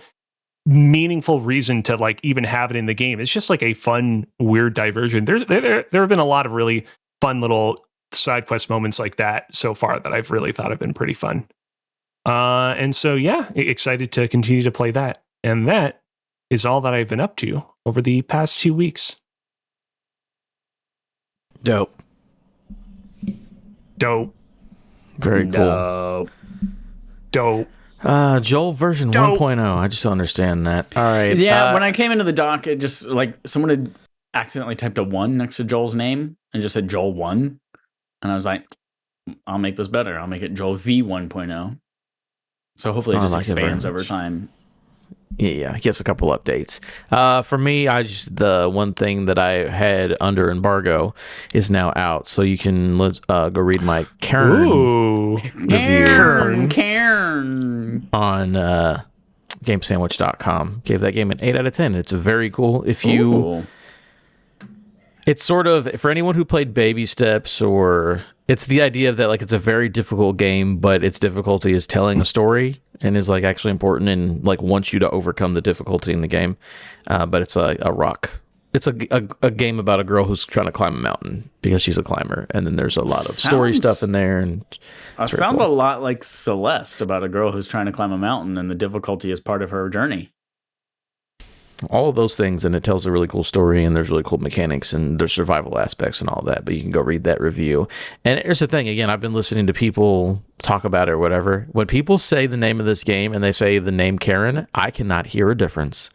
meaningful reason to like even have it in the game. It's just like a fun, weird diversion. There have been a lot of really fun little side quest moments like that so far that I've really thought have been pretty fun. And so, yeah, excited to continue to play that. And that is all that I've been up to over the past 2 weeks. Dope. Very cool. Dope. Joel version 1.0. I just don't understand that. All right. Yeah, when I came into the doc, it just like someone had accidentally typed a 1 next to Joel's name and just said Joel 1. And I was like, I'll make this better. I'll make it Joel V 1.0. So hopefully it just expands over time. Yeah, he gets a couple updates. For me, the one thing that I had under embargo is now out, so you can go read my Karen review on GameSandwich.com. Gave that game an 8 out of 10. It's very cool. It's sort of, for anyone who played Baby Steps, or it's the idea of that, like, it's a very difficult game, but its difficulty is telling a story and is like actually important and like wants you to overcome the difficulty in the game. But it's a rock. It's a game about a girl who's trying to climb a mountain because she's a climber, and then there's a lot of story stuff in there. And sounds a lot like Celeste, about a girl who's trying to climb a mountain and the difficulty is part of her journey. All of those things, and it tells a really cool story, and there's really cool mechanics, and there's survival aspects and all that, but you can go read that review. And here's the thing, again, I've been listening to people talk about it or whatever. When people say the name of this game and they say the name Karen, I cannot hear a difference.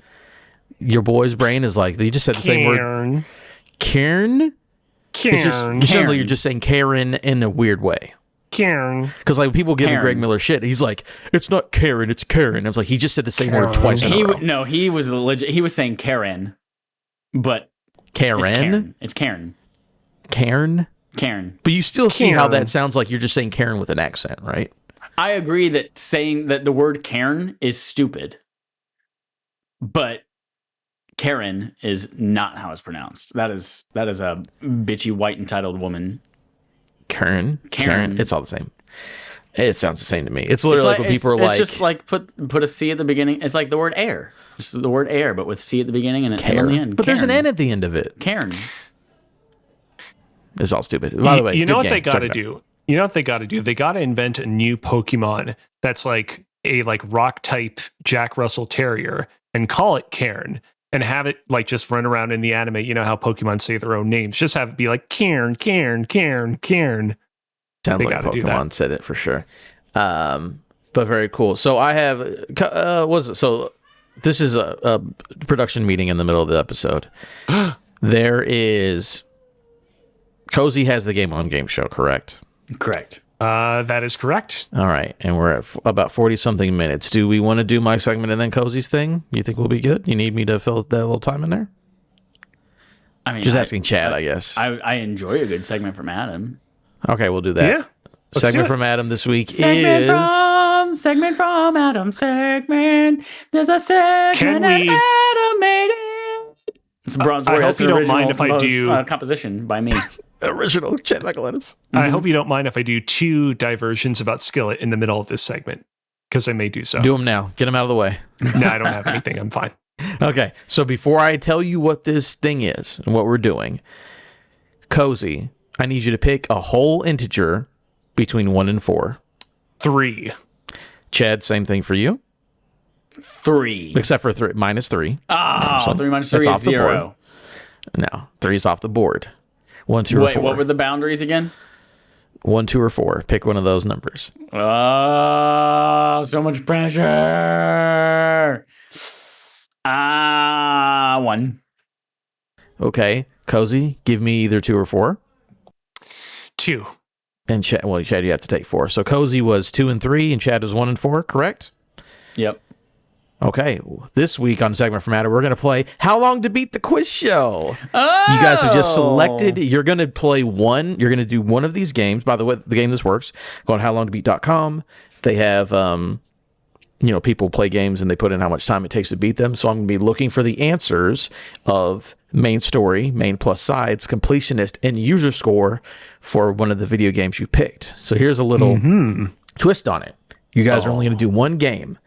Your boy's brain is like, you just said the same word. Karen? You sound like you're just saying Karen in a weird way. Karen. Because like people giving Greg Miller shit, he's like, it's not Karen, it's Karen. I was like, he just said the same word twice in a row. No, he was legit. He was saying Karen, but Karen. It's Karen. Karen. But you still see how that sounds like you're just saying Karen with an accent, right? I agree that saying that the word Karen is stupid, but Karen is not how it's pronounced. That is a bitchy white entitled woman. Karen. It's all the same. It sounds the same to me. It's literally like when people are like, it's just like put a C at the beginning. It's like the word air, just the word air, but with C at the beginning and an N on the end. But there's an N at the end of it. Karen. It's all stupid. By the way, you know what they got to do? You know what they got to do? They got to invent a new Pokemon that's like a rock type Jack Russell Terrier and call it Karen. And have it like just run around in the anime. You know how Pokemon say their own names. Just have it be like Karen. Sounds like Pokemon said it for sure. But very cool. So I have this is a production meeting in the middle of the episode. There is Cozy has the Game On Game Show, correct? Correct. That is correct. All right, and we're at about 40-something minutes. Do we want to do my segment and then Cozy's thing? You think we'll be good? You need me to fill that little time in there? I mean, just asking Chad, I guess. I enjoy a good segment from Adam. Okay, we'll do that. Yeah. Segment from Adam this week segment from Adam. There's a segment Adam made it. It's Bronze Warrior. I hope you don't mind if I do composition by me. Original Chad Michaelis. I hope you don't mind if I do 2 diversions about Skillet in the middle of this segment, because I may do so. Do them now. Get them out of the way. No, I don't have anything. I'm fine. Okay, so before I tell you what this thing is and what we're doing, Cozy, I need you to pick a whole integer between 1 and 4. 3. Chad, same thing for you. 3. Except for 3. Minus 3. Oh, 3 minus 3 is 0. No, 3 is off the board. 1, 2, or 4. What were the boundaries again? 1, 2, or 4. Pick one of those numbers. Oh, so much pressure. 1. Okay, Cozy, give me either 2 or 4. 2. And Chad, you have to take 4. So Cozy was 2 and 3, and Chad was 1 and 4, correct? Yep. Okay, this week on Segment from Adam, we're going to play How Long to Beat the Quiz Show. Oh! You guys have just selected, you're going to play one, you're going to do one of these games. By the way, the game this works, go on howlongtobeat.com. They have, people play games and they put in how much time it takes to beat them. So I'm going to be looking for the answers of main story, main plus sides, completionist, and user score for one of the video games you picked. So here's a little twist on it. You guys are only going to do one game.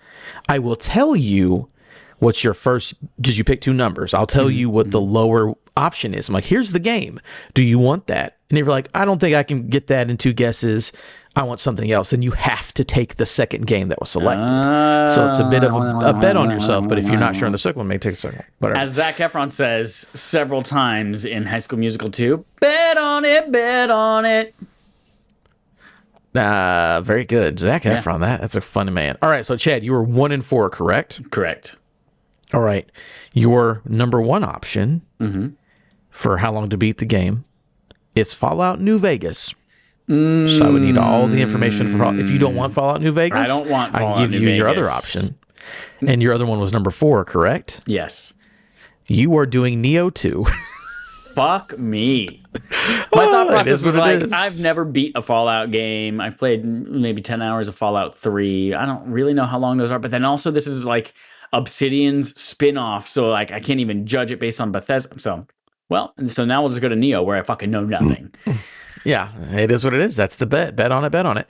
I will tell you what's your first, because you pick 2 numbers. I'll tell you what the lower option is. I'm like, here's the game. Do you want that? And if you're like, I don't think I can get that in 2 guesses, I want something else, then you have to take the second game that was selected. So it's a bit of a bet on yourself, but if you're not sure on the second one, maybe take the second one. Whatever. As Zac Efron says several times in High School Musical 2, bet on it, bet on it. Very good. Zac Efron, that's a funny man. All right, so Chad, you were 1-4, correct? Correct. All right. Your number one option for how long to beat the game is Fallout New Vegas. So I would need all the information for Fallout. If you don't want Fallout New Vegas, I don't want Fallout I give New you your Vegas. other option. And your other one was number 4, correct? Yes. You are doing Neo 2. Fuck me. My thought process was like, is. I've never beat a Fallout game. I've played maybe 10 hours of Fallout 3. I don't really know how long those are. But then also this is like Obsidian's spin-off. So like I can't even judge it based on Bethesda. So now we'll just go to Neo where I fucking know nothing. Yeah, it is what it is. That's the bet. Bet on it, bet on it.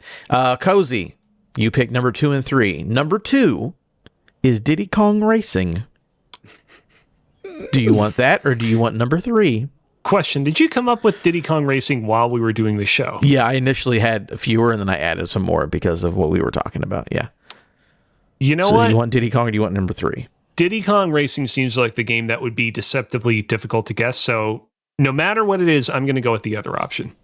Cozy, you picked number 2 and 3. Number 2 is Diddy Kong Racing. Do you want that or do you want number 3? Question, did you come up with Diddy Kong Racing while we were doing the show? Yeah, I initially had fewer and then I added some more because of what we were talking about. Yeah. You know so what? Do you want Diddy Kong or do you want number 3? Diddy Kong Racing seems like the game that would be deceptively difficult to guess. So no matter what it is, I'm going to go with the other option.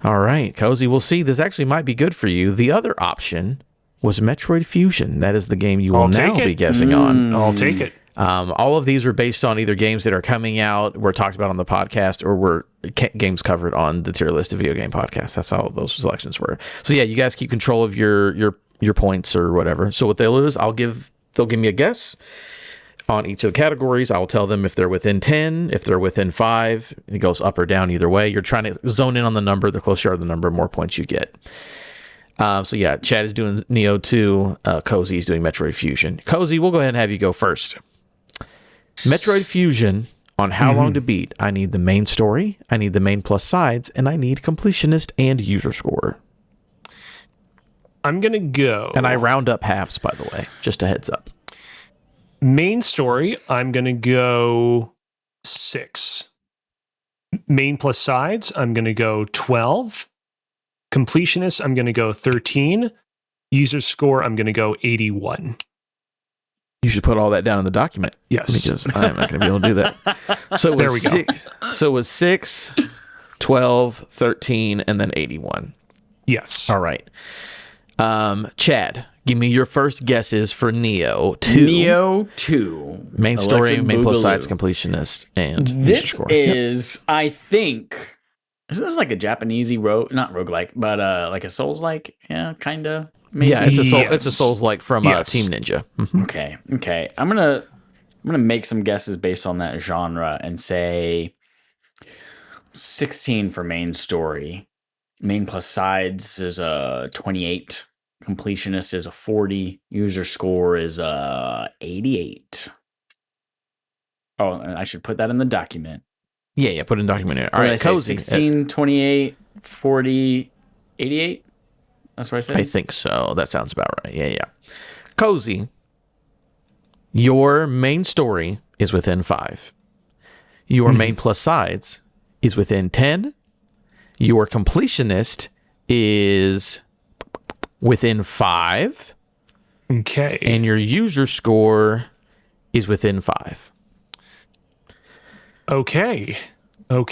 All right, Cozy, we'll see. This actually might be good for you. The other option was Metroid Fusion. That is the game you will now be guessing on. I'll take it. All of these are based on either games that are coming out, were talked about on the podcast, or were games covered on the Tier List of Video Game Podcast. That's how those selections were. So yeah, you guys keep control of your points or whatever. So what they'll do is they'll give me a guess on each of the categories. I will tell them if they're within 10, if they're within 5. It goes up or down either way. You're trying to zone in on the number. The closer you are to the number, more points you get. So yeah, Chad is doing Neo 2. Cozy is doing Metroid Fusion. Cozy, we'll go ahead and have you go first. Metroid Fusion, on how long to beat, I need the main story, I need the main plus sides, and I need completionist and user score. I'm going to go. And I round up halves, by the way, just a heads up. Main story, I'm going to go 6. Main plus sides, I'm going to go 12. Completionist, I'm going to go 13. User score, I'm going to go 81. You should put all that down in the document. Yes. Because I'm not going to be able to do that. So it was There we go. So it was 6, 12, 13, and then 81. Yes. All right. Chad, give me your first guesses for Neo 2. Neo 2. Main story, Electric main plus Boogaloo. sides, completionist, and user This score. is, I think, is this like a Japanesey not roguelike, but like a Souls-like? Yeah, kind of. Maybe. Yeah, it's a Yes. Souls-like from Yes. Team Ninja. Mhm. Okay. I'm gonna make some guesses based on that genre and say 16 for main story. Main plus sides is a 28. Completionist is a 40. User score is a 88. Oh, and I should put that in the document. Yeah, put in document here. All What did right, I say? Cozy. 16, 28, 40, 88? That's what I said? I think so. That sounds about right. Yeah. Cozy, your main story is within 5. Your main plus sides is within 10. Your completionist is within 5. Okay. And your user score is within 5. Okay. So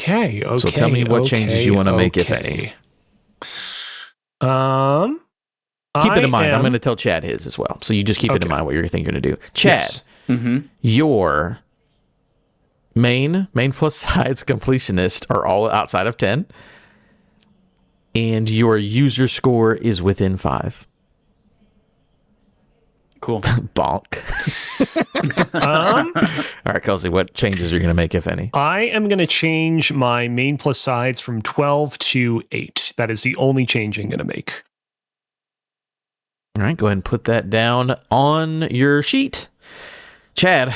tell me what changes you wanna make, if any. Keep it in mind. I'm going to tell Chad his as well. So you just keep it in mind what you think you're going to do. Chad, Yes. your main plus sides completionist are all outside of 10. And your user score is within 5. Cool. Bonk. All right, Kelsey, what changes are you going to make, if any? I am going to change my main plus sides from 12 to 8. That is the only change I'm going to make. All right, go ahead and put that down on your sheet. Chad,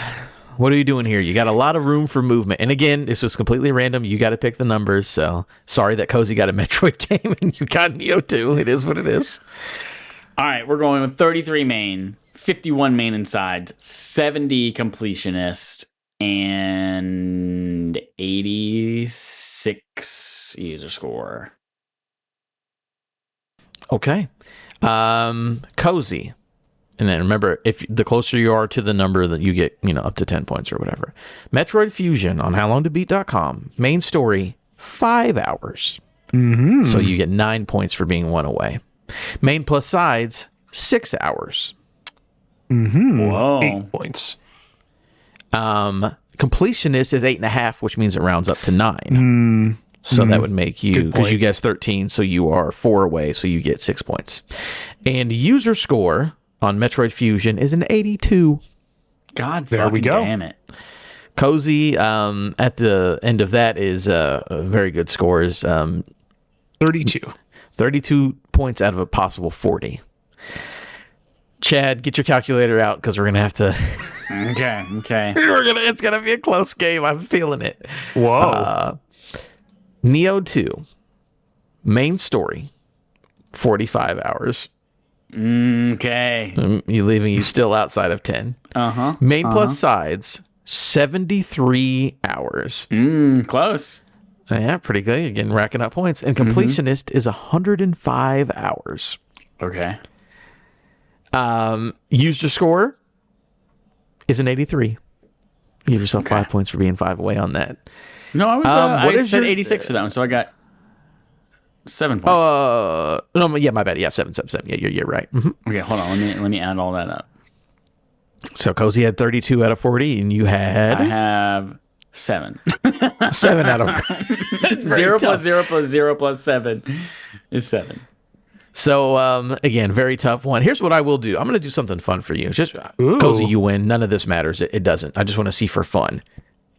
what are you doing here? You got a lot of room for movement. And again, this was completely random. You got to pick the numbers. So sorry that Cozy got a Metroid game and you got Neo 2. It is what it is. All right, we're going with 33 main, 51 main and sides, 70 completionist, and 86 user score. Okay. Cozy. And then remember, if the closer you are to the number that you get, up to 10 points or whatever. Metroid Fusion on howlongtobeat.com. Main story, 5 hours. Mm-hmm. So you get 9 points for being 1 away. Main plus sides, 6 hours. Mm-hmm. Whoa. 8 points. Completionist is 8.5, which means it rounds up to 9. So that would make you, because you guessed 13, so you are 4 away, so you get 6 points. And user score on Metroid Fusion is an 82. God, there we go. Damn it. Cozy, at the end of that is very good scores. 32. 32 points out of a possible 40. Chad, get your calculator out because we're gonna have to. Okay. It's gonna be a close game. I'm feeling it. Whoa. Neo 2, main story, 45 hours. Okay. You leaving you still outside of 10. Main plus sides, 73 hours. Close. Yeah, pretty good. You're getting racking up points. And completionist is 105 hours. Okay. User score is an 83. Give yourself 5 points for being 5 away on that. No, I was. what I is said your- 86 for that one, so I got 7 points. No, yeah, my bad. Yeah, 7. Yeah, you're right. Okay, hold on. Let me add all that up. So Cozy had 32 out of 40, and you had I have 7. 7 out of 0 plus 0 plus 0 plus 7 is 7. So, again, very tough one. Here's what I will do. I'm going to do something fun for you. Just Cozy, you win. None of this matters. It doesn't. I just want to see for fun.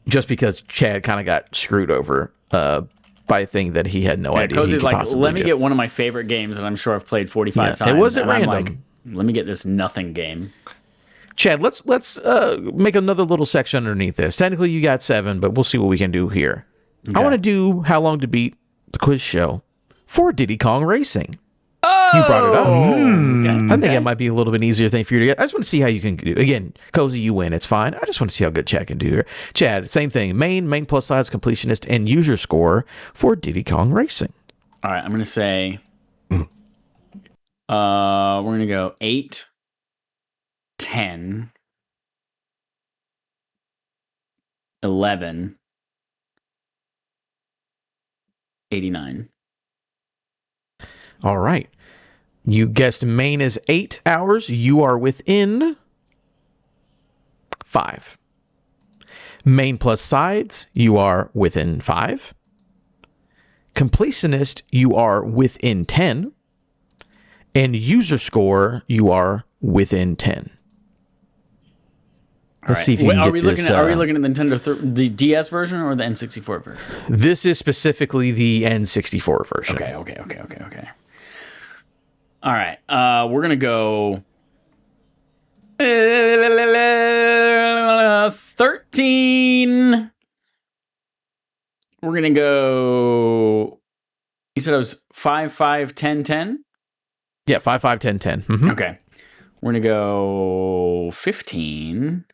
Just because Chad kind of got screwed over by a thing that he had no idea. Cozy's he could like, possibly let me do. get one of my favorite games that I'm sure I've played 45 times. It wasn't and I'm random. like, let me get this nothing game. Chad, let's make another little section underneath this. Technically, you got 7, but we'll see what we can do here. I want to do How Long to Beat, the quiz show, for Diddy Kong Racing. Oh, You brought it up. Okay. I think it might be a little bit easier thing for you to get. I just want to see how you can do. Again, Cozy, you win. It's fine. I just want to see how good Chad can do here. Chad, same thing. Main plus size, completionist, and user score for Diddy Kong Racing. All right, I'm going to say we're going to go 8, 10, 11, 89. All right. You guessed main is 8 hours. You are within 5. Main plus sides, you are within 5. Completionist, you are within 10. And user score, you are within 10. Let's see if you can are get we this. looking at are we looking at the Nintendo the DS version or the N64 version? This is specifically the N64 version. Okay. All right. We're gonna go 13. We're gonna go. You said it was 5, 5, 10, 10? Yeah, 5, 5, 10, 10. Mhm. Okay. We're gonna go 15.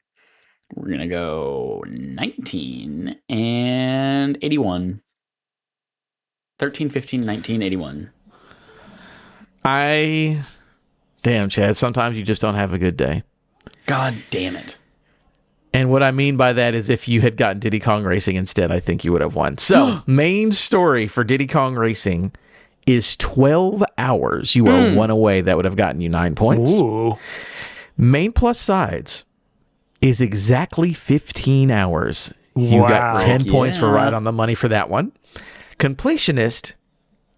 We're gonna go 19 and 81. 13, 15, 19, 81. Damn, Chad, sometimes you just don't have a good day. God damn it. And what I mean by that is if you had gotten Diddy Kong Racing instead, I think you would have won. So, main story for Diddy Kong Racing is 12 hours. You are 1 away. That would have gotten you 9 points. Ooh. Main plus sides is exactly 15 hours. You got Wow. 10 points for Yeah. right on the money for that one. Completionist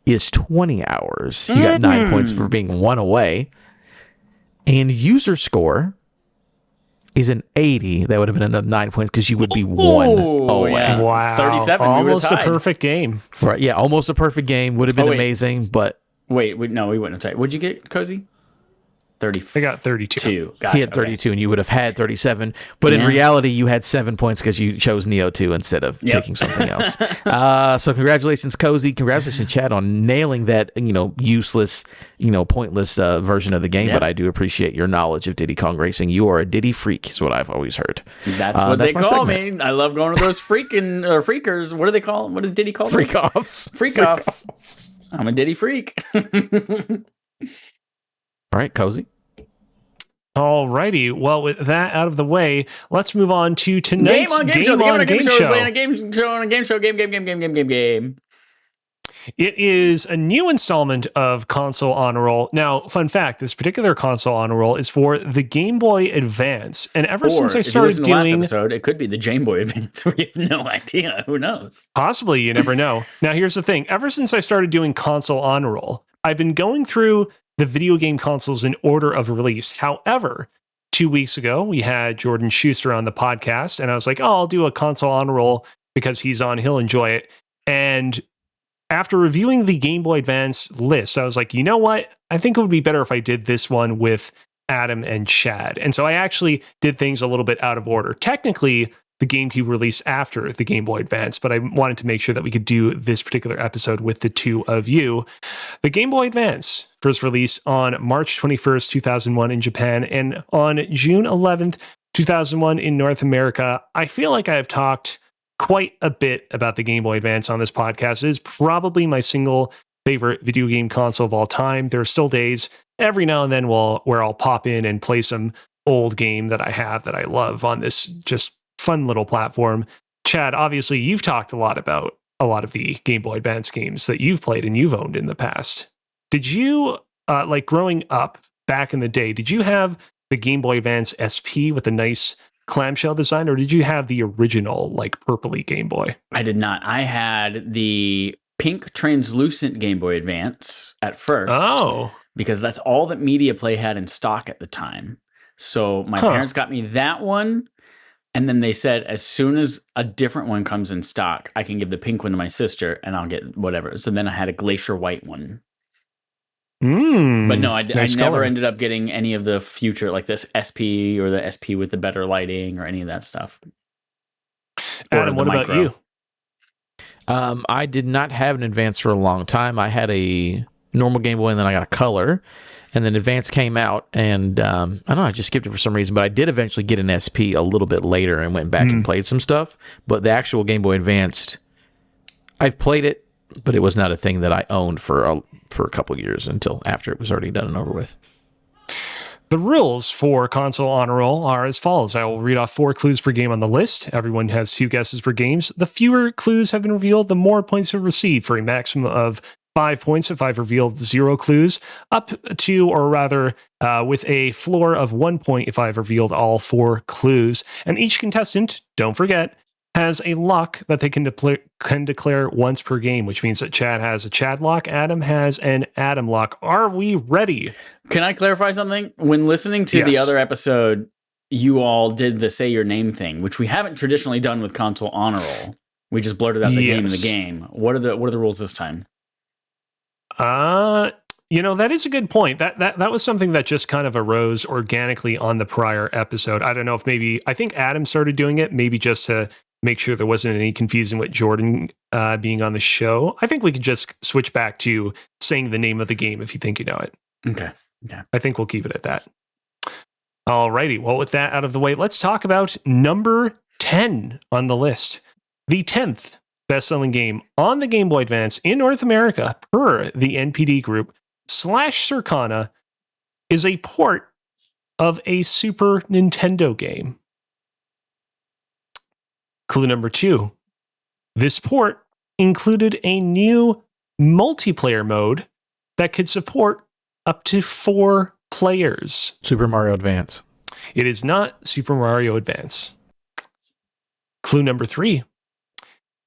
is 20 hours. You got 9 points for being 1 away. And user score is an 80. That would have been another 9 points because you would be 1 away. Yeah. It was Wow. 37. We would've Almost a tied. perfect game. Right, yeah, almost a perfect game. Would have been wait. amazing, but Wait, no, we wouldn't have tied. What'd you get, Cozy? 30. I got 32. Gotcha. he had 32 and you would have had 37. But in Yeah. reality, you had 7 points because you chose Neo 2 instead of taking something else. So congratulations, Cozy. Congratulations, Chad, on nailing that, useless, pointless version of the game. Yep. But I do appreciate your knowledge of Diddy Kong Racing. You are a Diddy freak, is what I've always heard. That's what they my call segment. me. I love going to those freakers. What do they call them? What did Diddy call them? Freak offs. Freak offs. I'm a Diddy freak. All right, Cozy. Alrighty. Well, with that out of the way, let's move on to tonight's Game show. Game We're Show. playing a game show on a game show. Game. It is a new installment of Console Honor Roll. Now, fun fact, this particular Console Honor Roll is for the Game Boy Advance. And ever since I started doing... last episode, it could be the Game Boy Advance. We have no idea. Who knows? Possibly. You never know. Now, here's the thing. Ever since I started doing Console Honor Roll, I've been going through the video game consoles in order of release. However, 2 weeks ago, we had Jordan Schuster on the podcast, and I was like, oh, I'll do a Console Honor Roll because he's on. He'll enjoy it. And after reviewing the Game Boy Advance list, I was like, you know what? I think it would be better if I did this one with Adam and Chad. And so I actually did things a little bit out of order. Technically, the GameCube released after the Game Boy Advance, but I wanted to make sure that we could do this particular episode with the two of you. The Game Boy Advance first released on March 21st, 2001 in Japan, and on June 11th, 2001 in North America. I feel like I have talked quite a bit about the Game Boy Advance on this podcast. It is probably my single favorite video game console of all time. There are still days every now and then where I'll pop in and play some old game that I have that I love on this just fun little platform. Chad, obviously you've talked a lot about a lot of the Game Boy Advance games that you've played and you've owned in the past. Did you, like growing up back in the day, did you have the Game Boy Advance SP with a nice clamshell design, or did you have the original, like, purpley Game Boy? I did not. I had the pink translucent Game Boy Advance at first. Oh. Because that's all that Media Play had in stock at the time. So my parents got me that one, and then they said as soon as a different one comes in stock, I can give the pink one to my sister, and I'll get whatever. So then I had a glacier white one. But no, I never ended up getting any of the future, like this SP or the SP with the better lighting or any of that stuff. Adam, what about you? I did not have an Advance for a long time. I had a normal Game Boy, and then I got a color, and then Advance came out, and I don't know, I just skipped it for some reason, but I did eventually get an SP a little bit later and went back and played some stuff. But the actual Game Boy Advance, I've played it, but it was not a thing that I owned for a couple of years until after it was already done and over with. The rules for Console Honor Roll are as follows. I will read off 4 clues per game on the list. Everyone has 2 guesses per game. The fewer clues have been revealed, the more points are received, for a maximum of 5 points if I've revealed 0 clues, up to, or rather, with a floor of 1 point if I've revealed all 4 clues. And each contestant, don't forget, has a lock that they can declare once per game, which means that Chad has a Chad lock, Adam has an Adam lock. Are we ready? Can I clarify something? When listening to the other episode, you all did the say your name thing, which we haven't traditionally done with Console Honor Roll. We just blurted out the game in the game. What are the rules this time? That is a good point. That was something that just kind of arose organically on the prior episode. I don't know if I think Adam started doing it, maybe just to make sure there wasn't any confusion with Jordan being on the show. I think we could just switch back to saying the name of the game if you think you know it. Okay. I think we'll keep it at that. Alrighty. Well, with that out of the way, let's talk about number 10 on the list. The 10th best-selling game on the Game Boy Advance in North America per the NPD Group / Circana is a port of a Super Nintendo game. Clue number 2. This port included a new multiplayer mode that could support up to 4 players. Super Mario Advance. It is not Super Mario Advance. Clue number 3.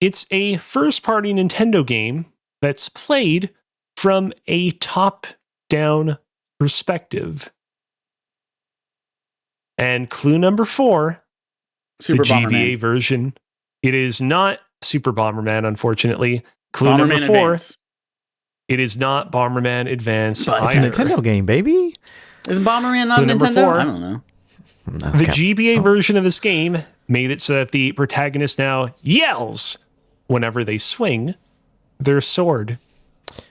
It's a first-party Nintendo game that's played from a top-down perspective. And clue number 4. Super the Bomberman. GBA version. It is not Super Bomberman, unfortunately. Clue Bomberman number 4. Advance. It is not Bomberman Advance. But It's a Nintendo game, baby. Is Bomberman not Clue number Nintendo? 4. I don't know. The GBA version of this game made it so that the protagonist now yells whenever they swing their sword.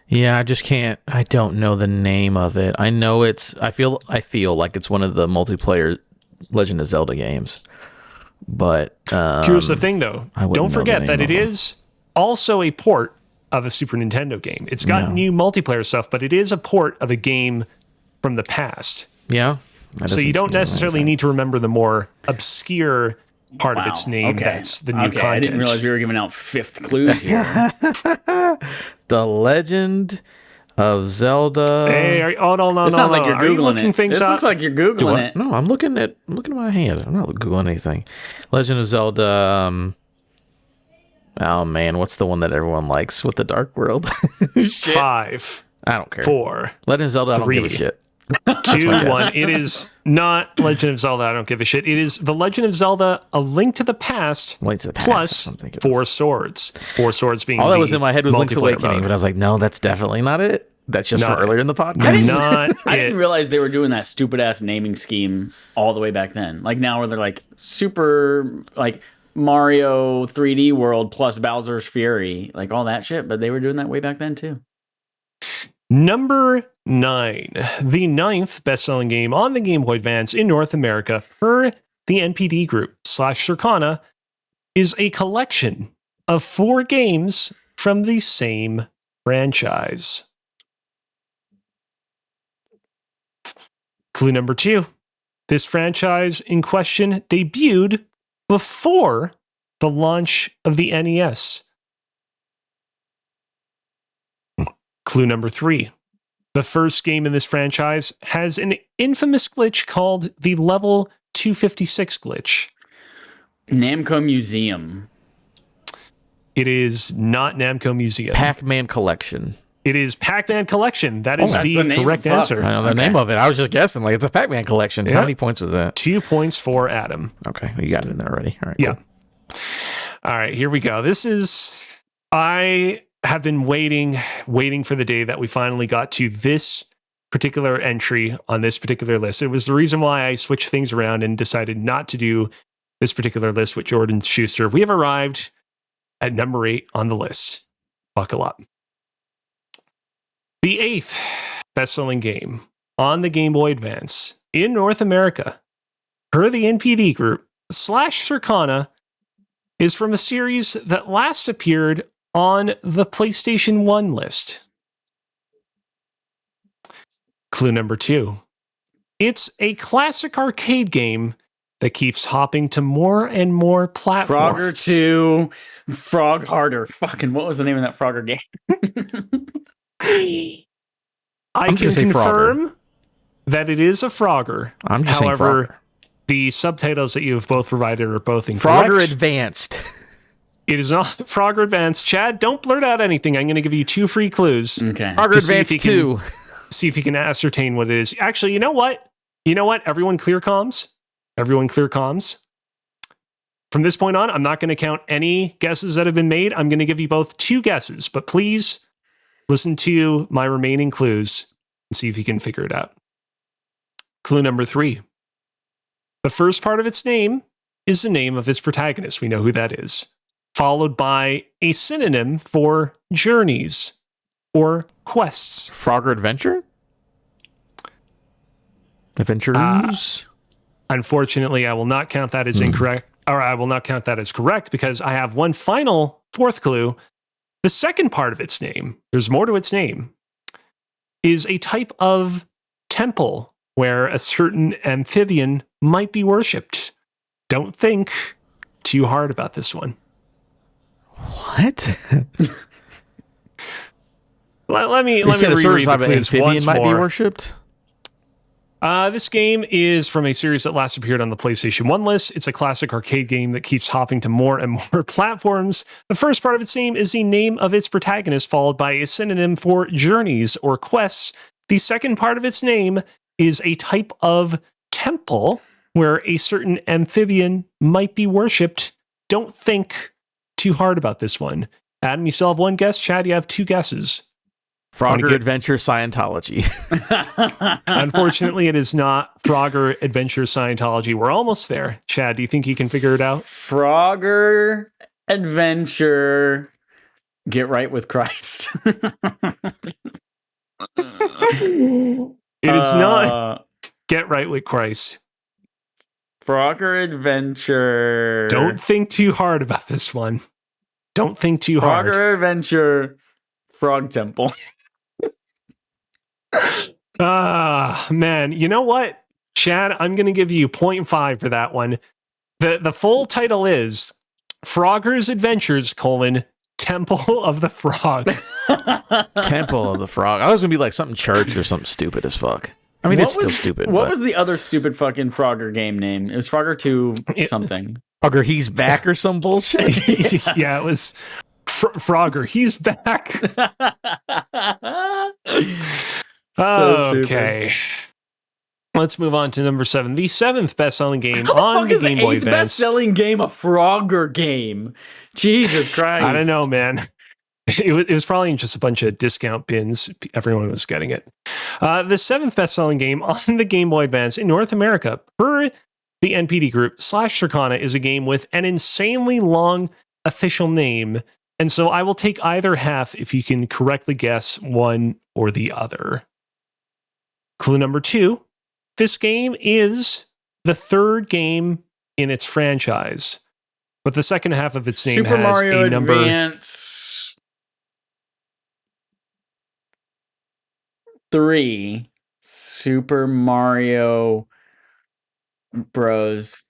Yeah, I just can't. I don't know the name of it. I know I feel like it's one of the multiplayer Legend of Zelda games. But here's the thing, though. Don't forget that it is also a port of a Super Nintendo game. It's got new multiplayer stuff, but it is a port of a game from the past. Yeah. So you don't necessarily need to remember the more obscure part of its name. Okay. That's the new content. I didn't realize we were giving out fifth clues here. The Legend of Zelda. Hey, no. It sounds like you're Googling it. This looks like you're Googling it. No, I'm looking at my hand. I'm not Googling anything. Legend of Zelda. Oh man, what's the one that everyone likes with the Dark World? 5. I don't care. 4. Legend of Zelda. 3. I don't give a shit. 2, 1. It is not Legend of Zelda. I don't give a shit. It is The Legend of Zelda: A Link to the Past. Link to the Past. Plus 4 Swords. 4 Swords being all that was in my head was Link's Awakening, mode. but I was like, no, that's definitely not it. That's just for earlier in the podcast. I didn't realize they were doing that stupid ass naming scheme all the way back then. Like now, where they're like super like Mario 3D World plus Bowser's Fury, like all that shit. But they were doing that way back then too. Number 9, the 9th best-selling game on the Game Boy Advance in North America per the NPD Group / Circana is a collection of 4 games from the same franchise. Clue number 2. This franchise in question debuted before the launch of the NES. Clue number 3. The first game in this franchise has an infamous glitch called the Level 256 glitch. Namco Museum. It is not Namco Museum. Pac-Man Collection. It is Pac-Man Collection. That is the correct answer. I know the name of it. I was just guessing. Like, it's a Pac-Man Collection. How many points was that? 2 points for Adam. Okay, you got it in there already. All right. Yeah. Cool. All right, here we go. I have been waiting for the day that we finally got to this particular entry on this particular list. It was the reason why I switched things around and decided not to do this particular list with Jordan Schuster. We have arrived at number 8 on the list. Buckle up. The 8th best-selling game on the Game Boy Advance in North America, per the NPD Group / Circana, is from a series that last appeared on the PlayStation 1 list. Clue number 2. It's a classic arcade game that keeps hopping to more and more platforms. Frogger 2, Frog Harder. Fucking, what was the name of that Frogger game? I can confirm that it is a Frogger. I'm just saying However, Frogger. The subtitles that you have both provided are both incorrect. Frogger Advanced. It is not Frogger Advanced. Chad, don't blurt out anything. I'm going to give you 2 free clues. Okay. Frogger Advanced 2. See if you can ascertain what it is. Actually, you know what? Everyone clear comms. Everyone clear comms. From this point on, I'm not going to count any guesses that have been made. I'm going to give you both 2 guesses, but please listen to my remaining clues and see if you can figure it out. Clue number 3. The first part of its name is the name of its protagonist. We know who that is. Followed by a synonym for journeys or quests. Frogger Adventure? Adventures? Unfortunately, I will not count that as incorrect, or I will not count that as correct because I have one final 4th clue. The second part of its name, there's more to its name, is a type of temple where a certain amphibian might be worshipped. Don't think too hard about this one. What? Let me reread the clues once might more. Be worshipped? This game is from a series that last appeared on the PlayStation 1 list. It's a classic arcade game that keeps hopping to more and more platforms. The first part of its name is the name of its protagonist, followed by a synonym for journeys or quests. The second part of its name is a type of temple where a certain amphibian might be worshipped. Don't think too hard about this one. Adam, you still have 1 guess. Chad, you have 2 guesses. Frogger Adventure Scientology. Unfortunately, it is not Frogger Adventure Scientology. We're almost there. Chad, do you think you can figure it out? Frogger Adventure. Get right with Christ. It is not Get Right with Christ. Frogger Adventure. Don't think too hard about this one. Don't think too hard. Frogger Adventure. Frog Temple. Man, you know what, Chad? I'm going to give you 0.5 for that one. The full title is Frogger's Adventures, Temple of the Frog. Temple of the Frog. I was gonna be like something church or something stupid as fuck. I mean, it's still stupid. What was the other stupid fucking Frogger game name? It was Frogger 2 something. Frogger, he's back or some bullshit? Yeah, it was Frogger, he's back. Okay. Let's move on to number 7. The 7th best-selling game on the Game Boy Advance. Best-selling game, a Frogger game. Jesus Christ. I don't know, man. It was probably just a bunch of discount bins. Everyone was getting it. The 7th best-selling game on the Game Boy Advance in North America, per the NPD Group, /Circana, is a game with an insanely long official name. And so I will take either half if you can correctly guess one or the other. Clue number 2. This game is the 3rd game in its franchise, but the second half of its name Super has Mario a number. Advance 3. Super Mario Bros.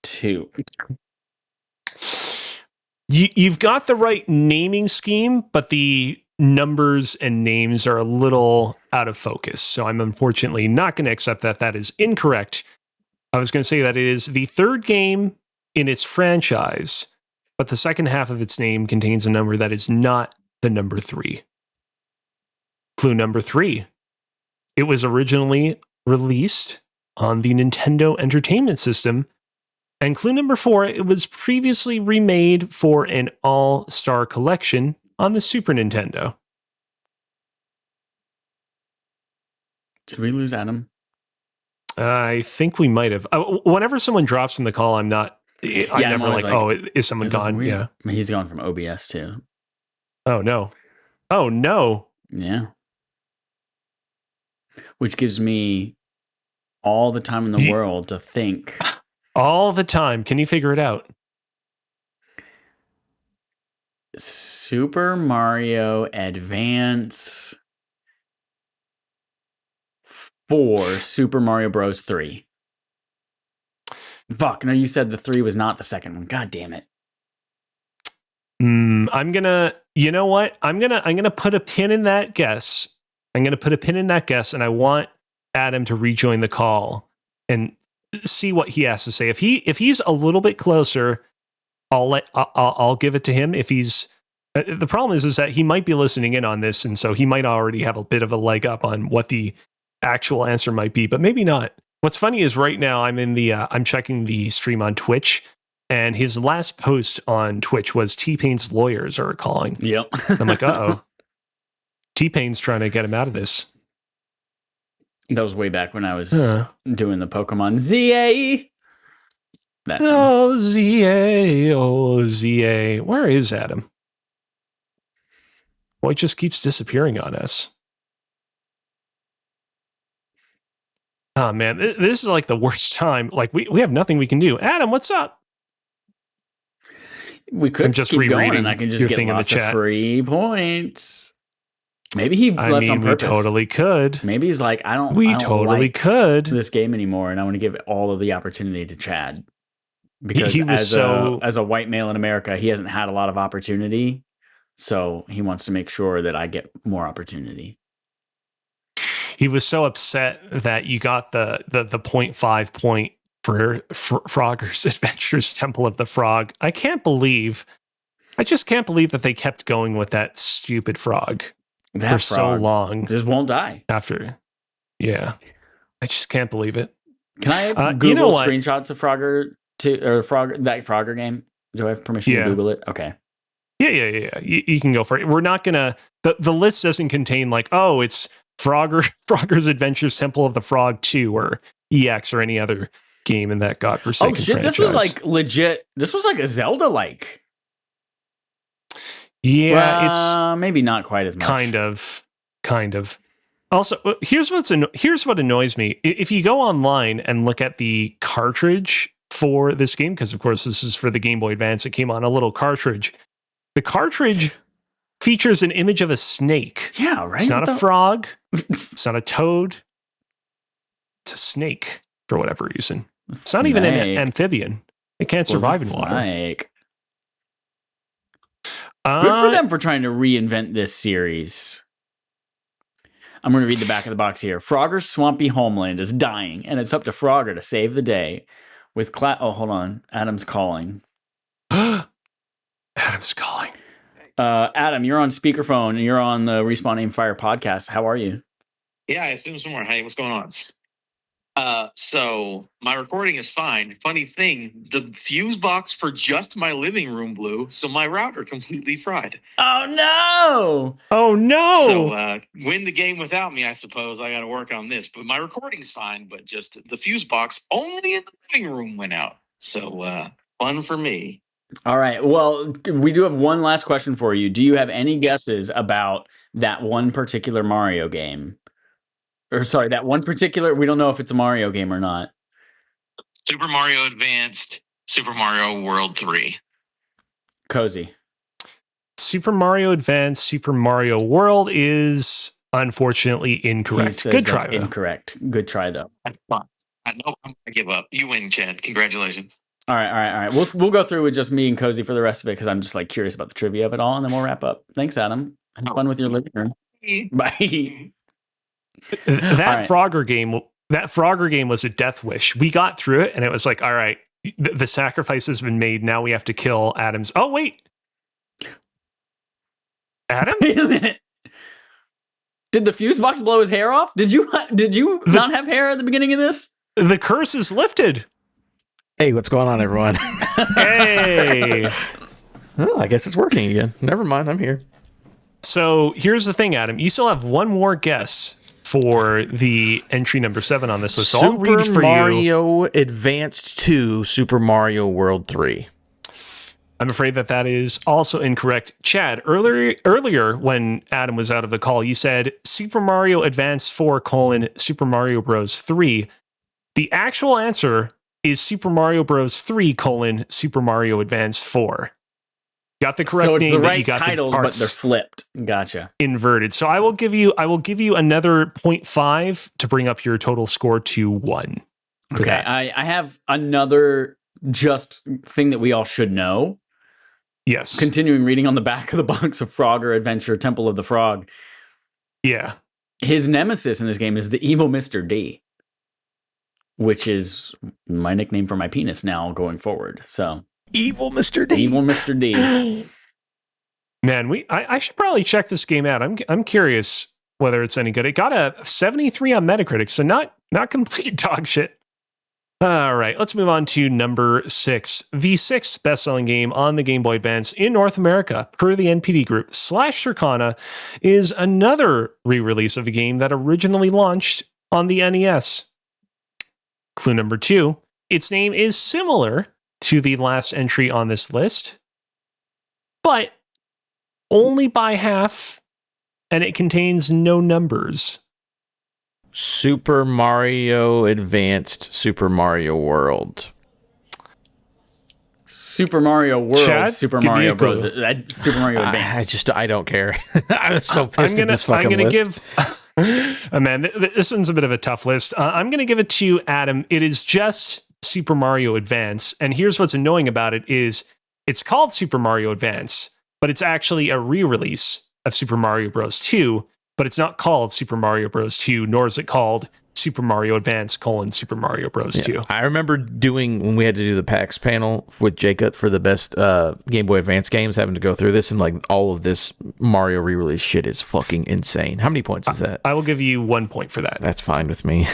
2. You've got the right naming scheme, but the numbers and names are a little out of focus. So I'm unfortunately not going to accept that. That is incorrect. I was going to say that it is the 3rd game in its franchise, but the second half of its name contains a number that is not the number 3. Clue number 3. It was originally released on the Nintendo Entertainment System. And clue number 4, it was previously remade for an All-Star Collection on the Super Nintendo. Did we lose Adam? I think we might have. Whenever someone drops from the call, I'm never like, oh, is someone gone? Yeah. I mean, he's gone from OBS too. Oh, no. Oh, no. Yeah. Which gives me all the time in the world to think. All the time. Can you figure it out? Super Mario Advance 4, Super Mario Bros. 3. Fuck, no, you said the 3 was not the second one. God damn it. I'm gonna, you know what? I'm gonna put a pin in that guess. And I want Adam to rejoin the call and see what he has to say. If he's a little bit closer, I'll give it to him. If he's the problem is that he might be listening in on this, and so he might already have a bit of a leg up on what the actual answer might be, but maybe not. What's funny is right now I'm checking the stream on Twitch, and his last post on Twitch was T-Pain's lawyers are calling. Yep. I'm like, uh-oh. T-Pain's trying to get him out of this. That was way back when I was doing the Pokemon ZA. Oh, ZA. Where is Adam? Boy, it just keeps disappearing on us. Oh, man. This is like the worst time. Like, we have nothing we can do. Adam, what's up? We could just keep going, and I can just get lots of free points. Maybe he left on purpose. We totally could. Maybe he's like, I don't could this game anymore, and I want to give all of the opportunity to Chad. Because as a white male in America, he hasn't had a lot of opportunity, so he wants to make sure that I get more opportunity. He was so upset that you got the 0.5 point for Frogger's Adventures Temple of the Frog. I just can't believe that they kept going with that stupid frog. For so long. Just won't die. After. Yeah. I just can't believe it. Can I Google screenshots of that Frogger game? Do I have permission to Google it? Okay. Yeah. You can go for it. We're not gonna the list doesn't contain like, oh, it's Frogger's Adventures Temple of the Frog 2 or EX or any other game in that godforsaken franchise. This was like legit. This was like a Zelda-like. Yeah, it's maybe not quite as much. Kind of. Also, here's what annoys me. If you go online and look at the cartridge for this game, because of course this is for the Game Boy Advance, it came on a little cartridge. The cartridge features an image of a snake. Yeah, right. It's not a frog. It's not a toad. It's a snake for whatever reason. It's not even an amphibian. It can't survive in water. Snake. Good for them for trying to reinvent this series. I'm going to read the back of the box here. Frogger's swampy homeland is dying, and it's up to Frogger to save the day. With oh, hold on. Adam's calling. Adam's calling. Adam, you're on speakerphone, and you're on the Respawn Aim Fire podcast. How are you? Yeah, I assume some more. Hey, what's going on? So my recording is fine. Funny thing, the fuse box for just my living room blew, so my router completely fried. Oh no! Oh no! So win the game without me, I suppose. I got to work on this, but my recording's fine. But just the fuse box only in the living room went out. So fun for me. All right. Well, we do have one last question for you. Do you have any guesses about that one particular Mario game? Or sorry, that one particular, we don't know if it's a Mario game or not. Super Mario Advanced, Super Mario World 3. Cozy. Super Mario Advance, Super Mario World is unfortunately incorrect. Good try, though. Incorrect. Good try, though. That's fine. I know I'm going to give up. You win, Chad. Congratulations. All right. We'll go through with just me and Cozy for the rest of it because I'm just like curious about the trivia of it all, and then we'll wrap up. Thanks, Adam. Have fun with your living room. Bye. That Frogger game was a death wish. We got through it and it was like, all right, the sacrifice has been made. Now we have to kill Adam's. Oh, wait. Adam? Wait a minute. Did the fuse box blow his hair off? Did you not have hair at the beginning of this? The curse is lifted. Hey, what's going on, everyone? Hey. Oh, I guess it's working again. Never mind, I'm here. So here's the thing, Adam. You still have one more guess for the entry number 7 on this list. So I'll read for Super Mario Advanced 2, Super Mario World 3. I'm afraid that is also incorrect. Chad, earlier when Adam was out of the call, you said Super Mario Advance 4, Super Mario Bros. 3. The actual answer is Super Mario Bros. 3, Super Mario Advance 4. Got the correct name. So it's the right you got titles, but they're flipped. Gotcha. Inverted. So I will give you another 0.5 to bring up your total score to 1. Okay. I have another just thing that we all should know. Yes. Continuing reading on the back of the box of Frogger Adventure Temple of the Frog. Yeah. His nemesis in this game is the evil Mr. D, which is my nickname for my penis now going forward. So Evil Mr. D. Evil Mr. D. Man, I should probably check this game out. I'm curious whether it's any good. It got a 73 on Metacritic, so not complete dog shit. All right, let's move on to number 6. The 6th best-selling game on the Game Boy Advance in North America, per the NPD Group, /Circana, is another re-release of a game that originally launched on the NES. Clue number 2, its name is similar to the last entry on this list, but only by half, and it contains no numbers. Super Mario Advanced, Super Mario World. Super Mario World, Chad, Super Mario Bros. Super Mario Advance. I don't care. I was so pissed at this fucking list. Man, this one's a bit of a tough list. I'm going to give it to Adam. It is just Super Mario Advance. And here's what's annoying about it is it's called Super Mario Advance, but it's actually a re-release of Super Mario Bros. 2, but it's not called Super Mario Bros. 2, nor is it called Super Mario Advance, Super Mario Bros. 2. I remember when we had to do the PAX panel with Jacob for the best Game Boy Advance games, having to go through this, and like all of this Mario re-release shit is fucking insane. How many points is that? I will give you 1 point for that. That's fine with me.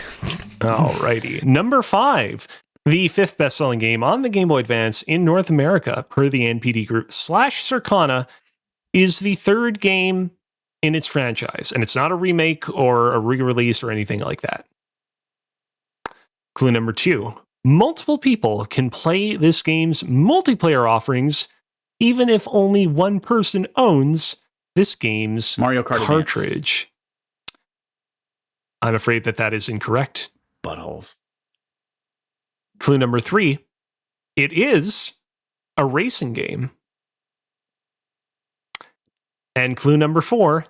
Alrighty. Number 5. The 5th best-selling game on the Game Boy Advance in North America, per the NPD Group, /Circana, is the 3rd game in its franchise, and it's not a remake or a re-release or anything like that. Clue number 2. Multiple people can play this game's multiplayer offerings, even if only one person owns this game's Mario Kart cartridge. Advance. I'm afraid that is incorrect. Buttholes. Clue number 3. It is a racing game. And clue number 4,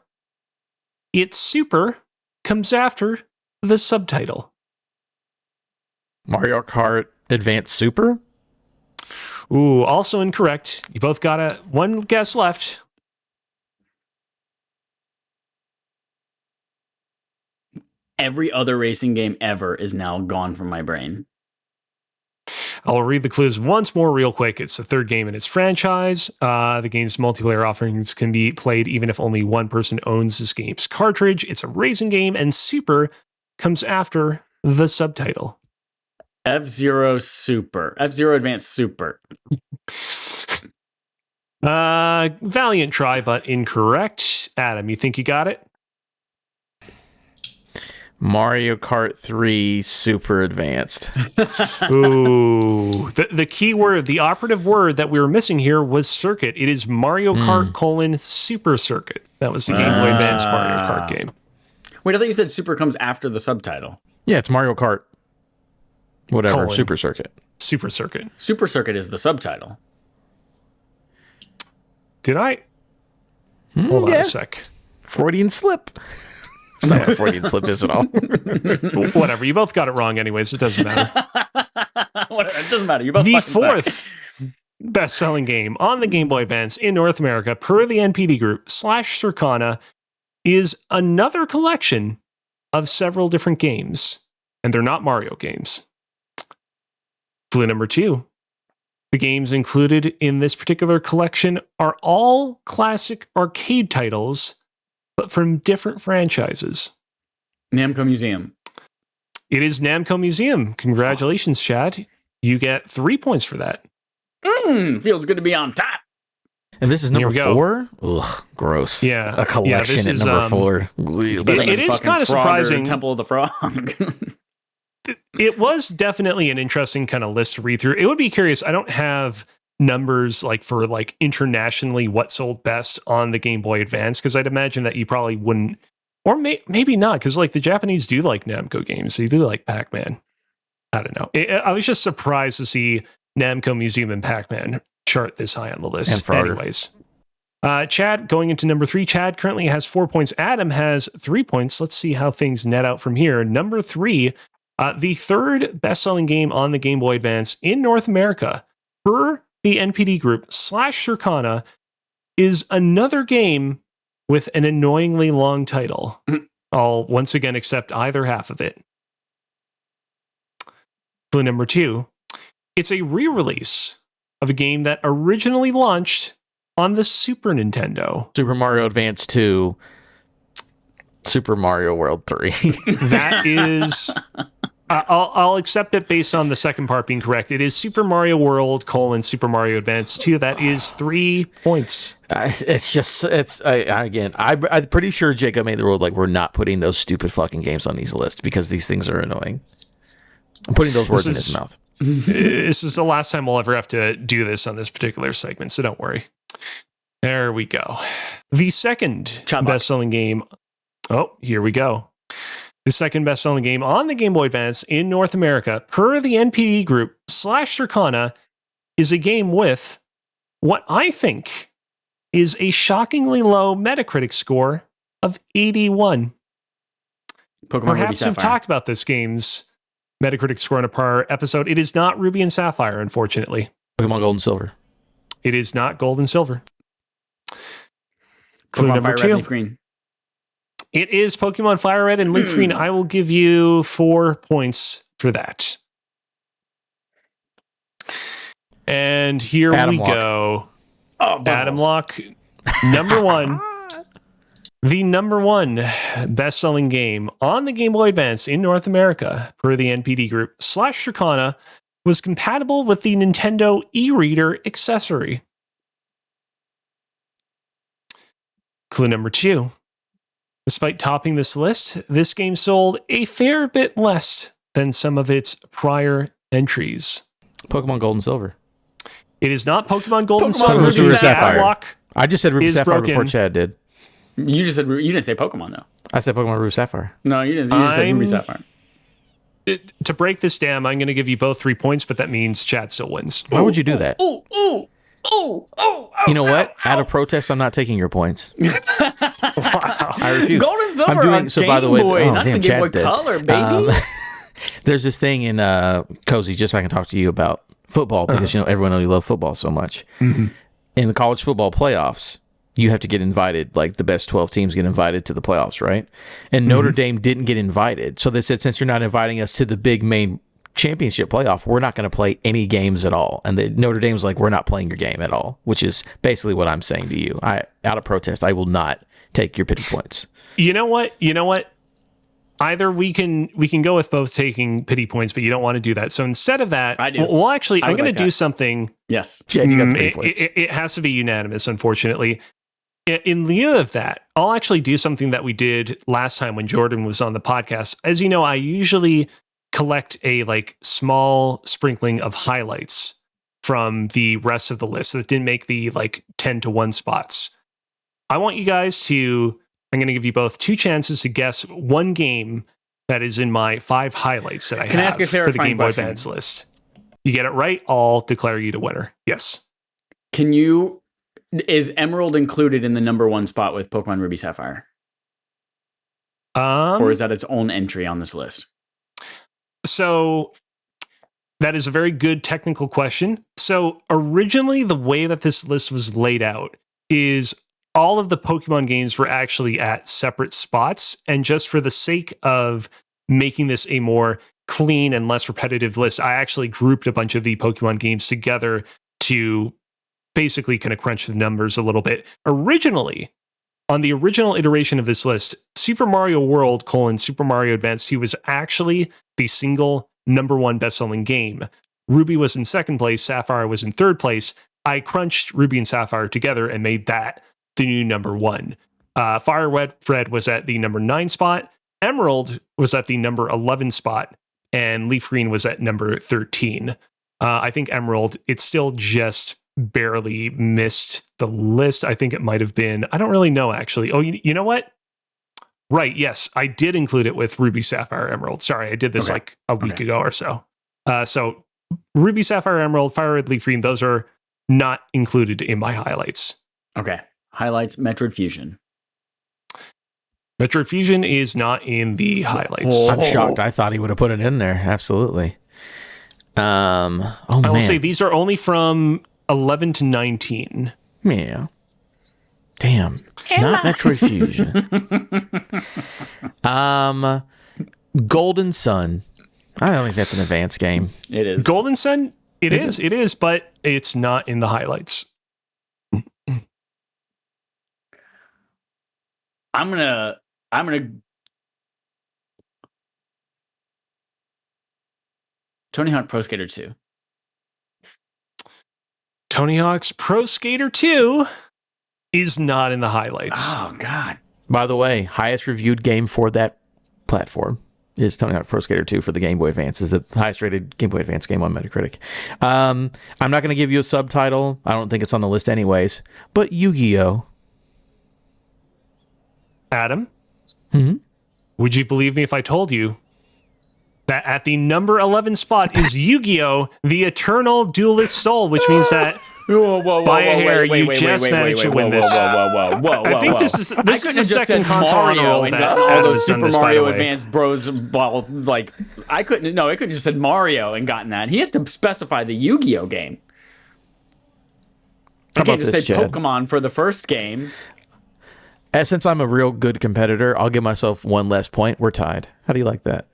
its super comes after the subtitle. Mario Kart Advance Super? Ooh, also incorrect. You both got one guess left. Every other racing game ever is now gone from my brain. I'll read the clues once more real quick. It's the third game in its franchise. The game's multiplayer offerings can be played even if only one person owns this game's cartridge. It's a racing game, and Super comes after the subtitle. F-Zero Super. F-Zero Advance Super. Valiant try, but incorrect. Adam, you think you got it? Mario Kart 3 Super Advanced. Ooh. The key word, the operative word that we were missing here was circuit. It is Mario Kart : Super Circuit. That was the Game Boy Advance Mario Kart game. Wait, I thought you said Super comes after the subtitle. Yeah, it's Mario Kart. Whatever, : Super Circuit. Super Circuit. Super Circuit is the subtitle. Did I? Hold on a sec. Freudian slip. It's not a Freudian slip, is it all? Whatever. You both got it wrong anyways. It doesn't matter. It doesn't matter. You both The fucking suck. fourth best-selling game on the Game Boy Advance in North America, per the NPD Group / Circana, is another collection of several different games, and they're not Mario games. Clue number 2. The games included in this particular collection are all classic arcade titles, but from different franchises. Namco Museum. It is Namco Museum. Congratulations, Chad. You get 3 points for that. Feels good to be on top. And this is Here number we go. 4? Ugh, gross. Yeah. A collection this at is, number 4. It is Fucking kind of Frogger surprising. Temple of the Frog. It was definitely an interesting kind of list to read through. It would be curious. I don't have numbers like for like internationally what sold best on the Game Boy Advance, because I'd imagine that you probably wouldn't, or maybe not, because like the Japanese do like Namco games. They do like Pac-Man. I don't know. I was just surprised to see Namco Museum and Pac-Man chart this high on the list. And Frogger. Anyways. Chad, going into number 3, Chad currently has 4 points. Adam has 3 points. Let's see how things net out from here. Number 3, the third best-selling game on the Game Boy Advance in North America, per the NPD Group / Circana, is another game with an annoyingly long title. I'll once again accept either half of it. Clue number 2, it's a re-release of a game that originally launched on the Super Nintendo. Super Mario Advance 2. Super Mario World 3. That is... I'll accept it based on the second part being correct. It is Super Mario World : Super Mario Advance 2. That is 3 points. I'm pretty sure Jacob made the rule like we're not putting those stupid fucking games on these lists because these things are annoying. I'm putting those words in his mouth. This is the last time we'll ever have to do this on this particular segment, so don't worry. There we go. The second best-selling game. Oh, here we go. The second best-selling game on the Game Boy Advance in North America, per the NPD Group / Circana, is a game with what I think is a shockingly low Metacritic score of 81. Pokemon Perhaps Ruby we've Sapphire. talked about this game's Metacritic score in a prior episode. It is not Ruby and Sapphire, unfortunately. Pokemon Gold and Silver. It is not Gold and Silver. Clue Pokemon number Fire 2. Red, Leaf Green. It is Pokemon Fire Red and Leaf Green. I will give you 4 points for that. And here Adam we Lock. go. Oh, Adam Bubbles. Lock, number 1. The number 1 best-selling game on the Game Boy Advance in North America, per the NPD Group / Circana, was compatible with the Nintendo e-reader accessory. Clue number 2. Despite topping this list, this game sold a fair bit less than some of its prior entries. Pokemon Gold and Silver. It is not Pokemon Gold and Pokemon Silver. Ruby It is Sapphire. Adam Lock. I just said Ruby Is Sapphire broken. before Chad did. You just said you didn't say Pokemon though. I said Pokemon Ruby Sapphire. No, you didn't. You just said Ruby Sapphire. To break this down, I'm going to give you both 3 points, but that means Chad still wins. Why would you do that? Ooh, You know what? Out of protest, I'm not taking your points. I refuse. Gold and silver I'm doing on so. Game By the way, Boy, not the Game Boy Chad's dead. Color, baby. There's this thing in Cozy, just so I can talk to you about football because everyone knows you love football so much. Mm-hmm. In the college football playoffs, you have to get invited. Like the best 12 teams get invited to the playoffs, right? And Notre Dame didn't get invited, so they said, since you're not inviting us to the big main championship playoff, we're not going to play any games at all. And Notre Dame's like, we're not playing your game at all, which is basically what I'm saying to you. Out of protest, I will not take your pity points. You know what? Either we can go with both taking pity points, but you don't want to do that. So instead of that, I do. Well, actually, I'm going like to do that. something. Yes. Chad, you got the pity points. It has to be unanimous, unfortunately. In lieu of that, I'll actually do something that we did last time when Jordan was on the podcast. As you know, I usually collect a small sprinkling of highlights from the rest of the list that didn't make the 10-1 spots. I want you guys to, I'm going to give you both 2 chances to guess one game that is in my 5 highlights that I Can I have ask a for the clarifying Game Boy question? Advance list. You get it right, I'll declare you the winner. Yes. Is Emerald included in the number 1 spot with Pokemon Ruby Sapphire? Or is that its own entry on this list? So that is a very good technical question. So originally, the way that this list was laid out is all of the Pokemon games were actually at separate spots. And just for the sake of making this a more clean and less repetitive list, I actually grouped a bunch of the Pokemon games together to basically kind of crunch the numbers a little bit. Originally, on the original iteration of this list, Super Mario World: Super Mario Advance 2 was actually the single number 1 best-selling game. Ruby was in second place, Sapphire was in third place. I crunched Ruby and Sapphire together and made that the new number 1. Fire Red was at the number 9 spot. Emerald was at the number 11 spot. And Leaf Green was at number 13. I think Emerald, it's still just barely missed the list. I think it might have been, I don't really know actually. Oh, you know what? Right, yes, I did include it with Ruby, Sapphire, Emerald. Sorry, I did this a week ago or so. So Ruby, Sapphire, Emerald, Fire Red, Leaf Green, those are not included in my highlights. Okay. Highlights, Metroid Fusion. Metroid Fusion is not in the highlights. I'm shocked. I thought he would have put it in there. Absolutely. I will say these are only from 11 to 19. Yeah. Damn. Not Metroid Fusion. Golden Sun. I don't think that's an advanced game. It is. Golden Sun? It is, but it's not in the highlights. I'm gonna Tony Hawk Pro Skater 2. Tony Hawk's Pro Skater 2 is not in the highlights. Oh God. By the way, highest reviewed game for that platform is Tony Hawk Pro Skater 2 for the Game Boy Advance. Is the highest rated Game Boy Advance game on Metacritic. I'm not going to give you a subtitle. I don't think it's on the list anyways. But Yu-Gi-Oh! Adam, Mm-hmm. Would you believe me if I told you that at the number 11 spot is Yu-Gi-Oh! The Eternal Duelist Soul, which means that by a hair, you just managed to win this. Whoa. I think this is the second console honor roll and that got all Adam those has done Super this, by Mario the way. Advance Bros. Well, like I couldn't just said Mario and gotten that. He has to specify the Yu-Gi-Oh game. I can't just say Pokemon for the first game. Since I'm a real good competitor, I'll give myself one less point. We're tied. How do you like that?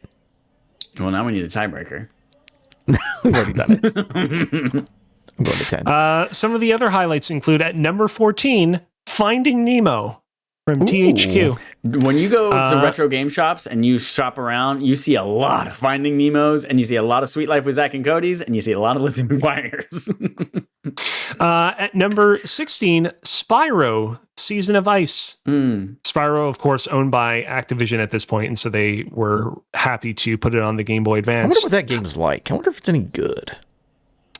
Well, now we need a tiebreaker. We've already done it. I'm going to 10. Some of the other highlights include at number 14, Finding Nemo from THQ. When you go to retro game shops and you shop around, you see a lot of Finding Nemos, and you see a lot of Sweet Life with Zack and Cody's, and you see a lot of Lizzie McGuire's. At number 16, Spyro, Season of Ice. Spyro, of course, owned by Activision at this point, and so they were happy to put it on the Game Boy I Advance. wonder what that game's like. I wonder if it's any good.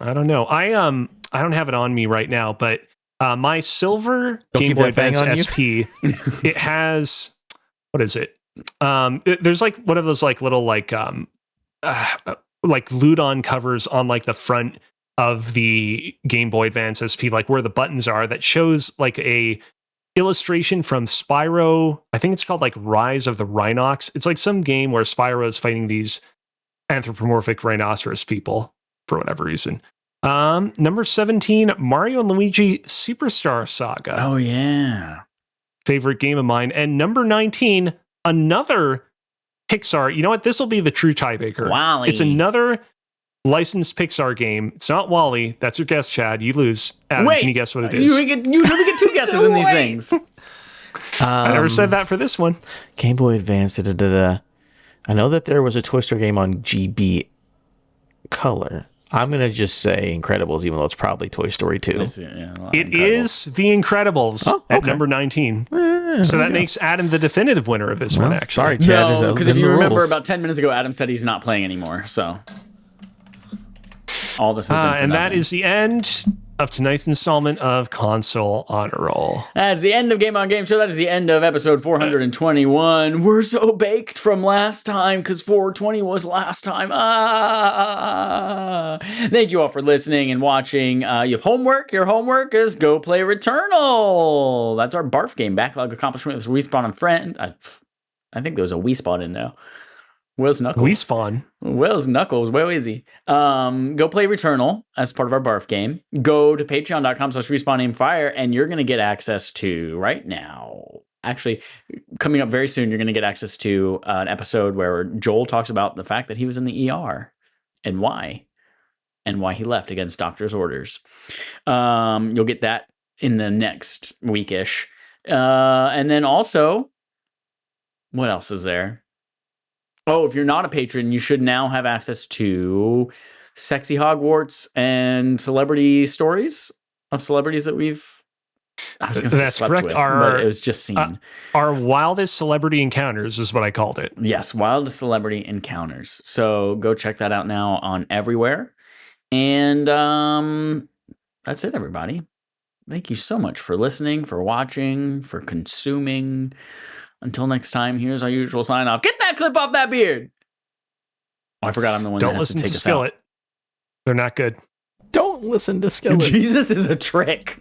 I don't know. I don't have it on me right now, but my silver Don't Game keep Boy that thing Advance on you? SP, it has, what is it? There's like one of those like little like Ludon covers on like the front of the Game Boy Advance SP, like where the buttons are, that shows like a illustration from Spyro. I think it's called like Rise of the Rhinox. It's like some game where Spyro is fighting these anthropomorphic rhinoceros people for whatever reason. Number 17, Mario and Luigi Superstar Saga. Oh, yeah. Favorite game of mine. And number 19, another Pixar. You know what? This will be the true tiebreaker. WALL-E. It's another licensed Pixar game. It's not WALL-E. That's your guess, Chad. You lose. Adam, Wait, can you guess what it is? Usually we get two guesses in these things. I never said that for this one. Game Boy Advance. I know that there was a Toy Story game on GB Color. I'm going to just say Incredibles, even though it's probably Toy Story 2. It is The Incredibles at number 19. So that makes Adam the definitive winner of this one, actually. Sorry, Chad. No, because if you remember, about 10 minutes ago, Adam said he's not playing anymore. So all this is and that is the end of tonight's installment of Console Honor Roll. That's the end of Game on Game Show. That is the end of episode 421. We're so baked from last time because 420 was last time. Thank you all for listening and watching. You have homework. Your homework is go play Returnal. That's our barf game. Backlog accomplishment with Respawn and Friend. I think there was a Wii Spawn in there. Where's Knuckles? We spawn. Where's Knuckles? Where is he? Go play Returnal as part of our barf game. Go to patreon.com/respawnAimFire, and you're going to get access to, right now, actually, coming up very soon, you're going to get access to an episode where Joel talks about the fact that he was in the ER and why he left against doctor's orders. You'll get that in the next weekish. And then also, what else is there? Oh, if you're not a patron, you should now have access to sexy Hogwarts and celebrity stories of celebrities that we've. I was going to say That's slept correct. with, but it was just seen. Our wildest celebrity encounters is what I called it. Yes, wildest celebrity encounters. So go check that out now on everywhere. And that's it, everybody. Thank you so much for listening, for watching, for consuming. Until next time, here's our usual sign off. Get that clip off that beard. Oh, I forgot I'm the one Don't that has to listen take to us Skillet. out. They're not good. Don't listen to Skillet. Jesus is a trick.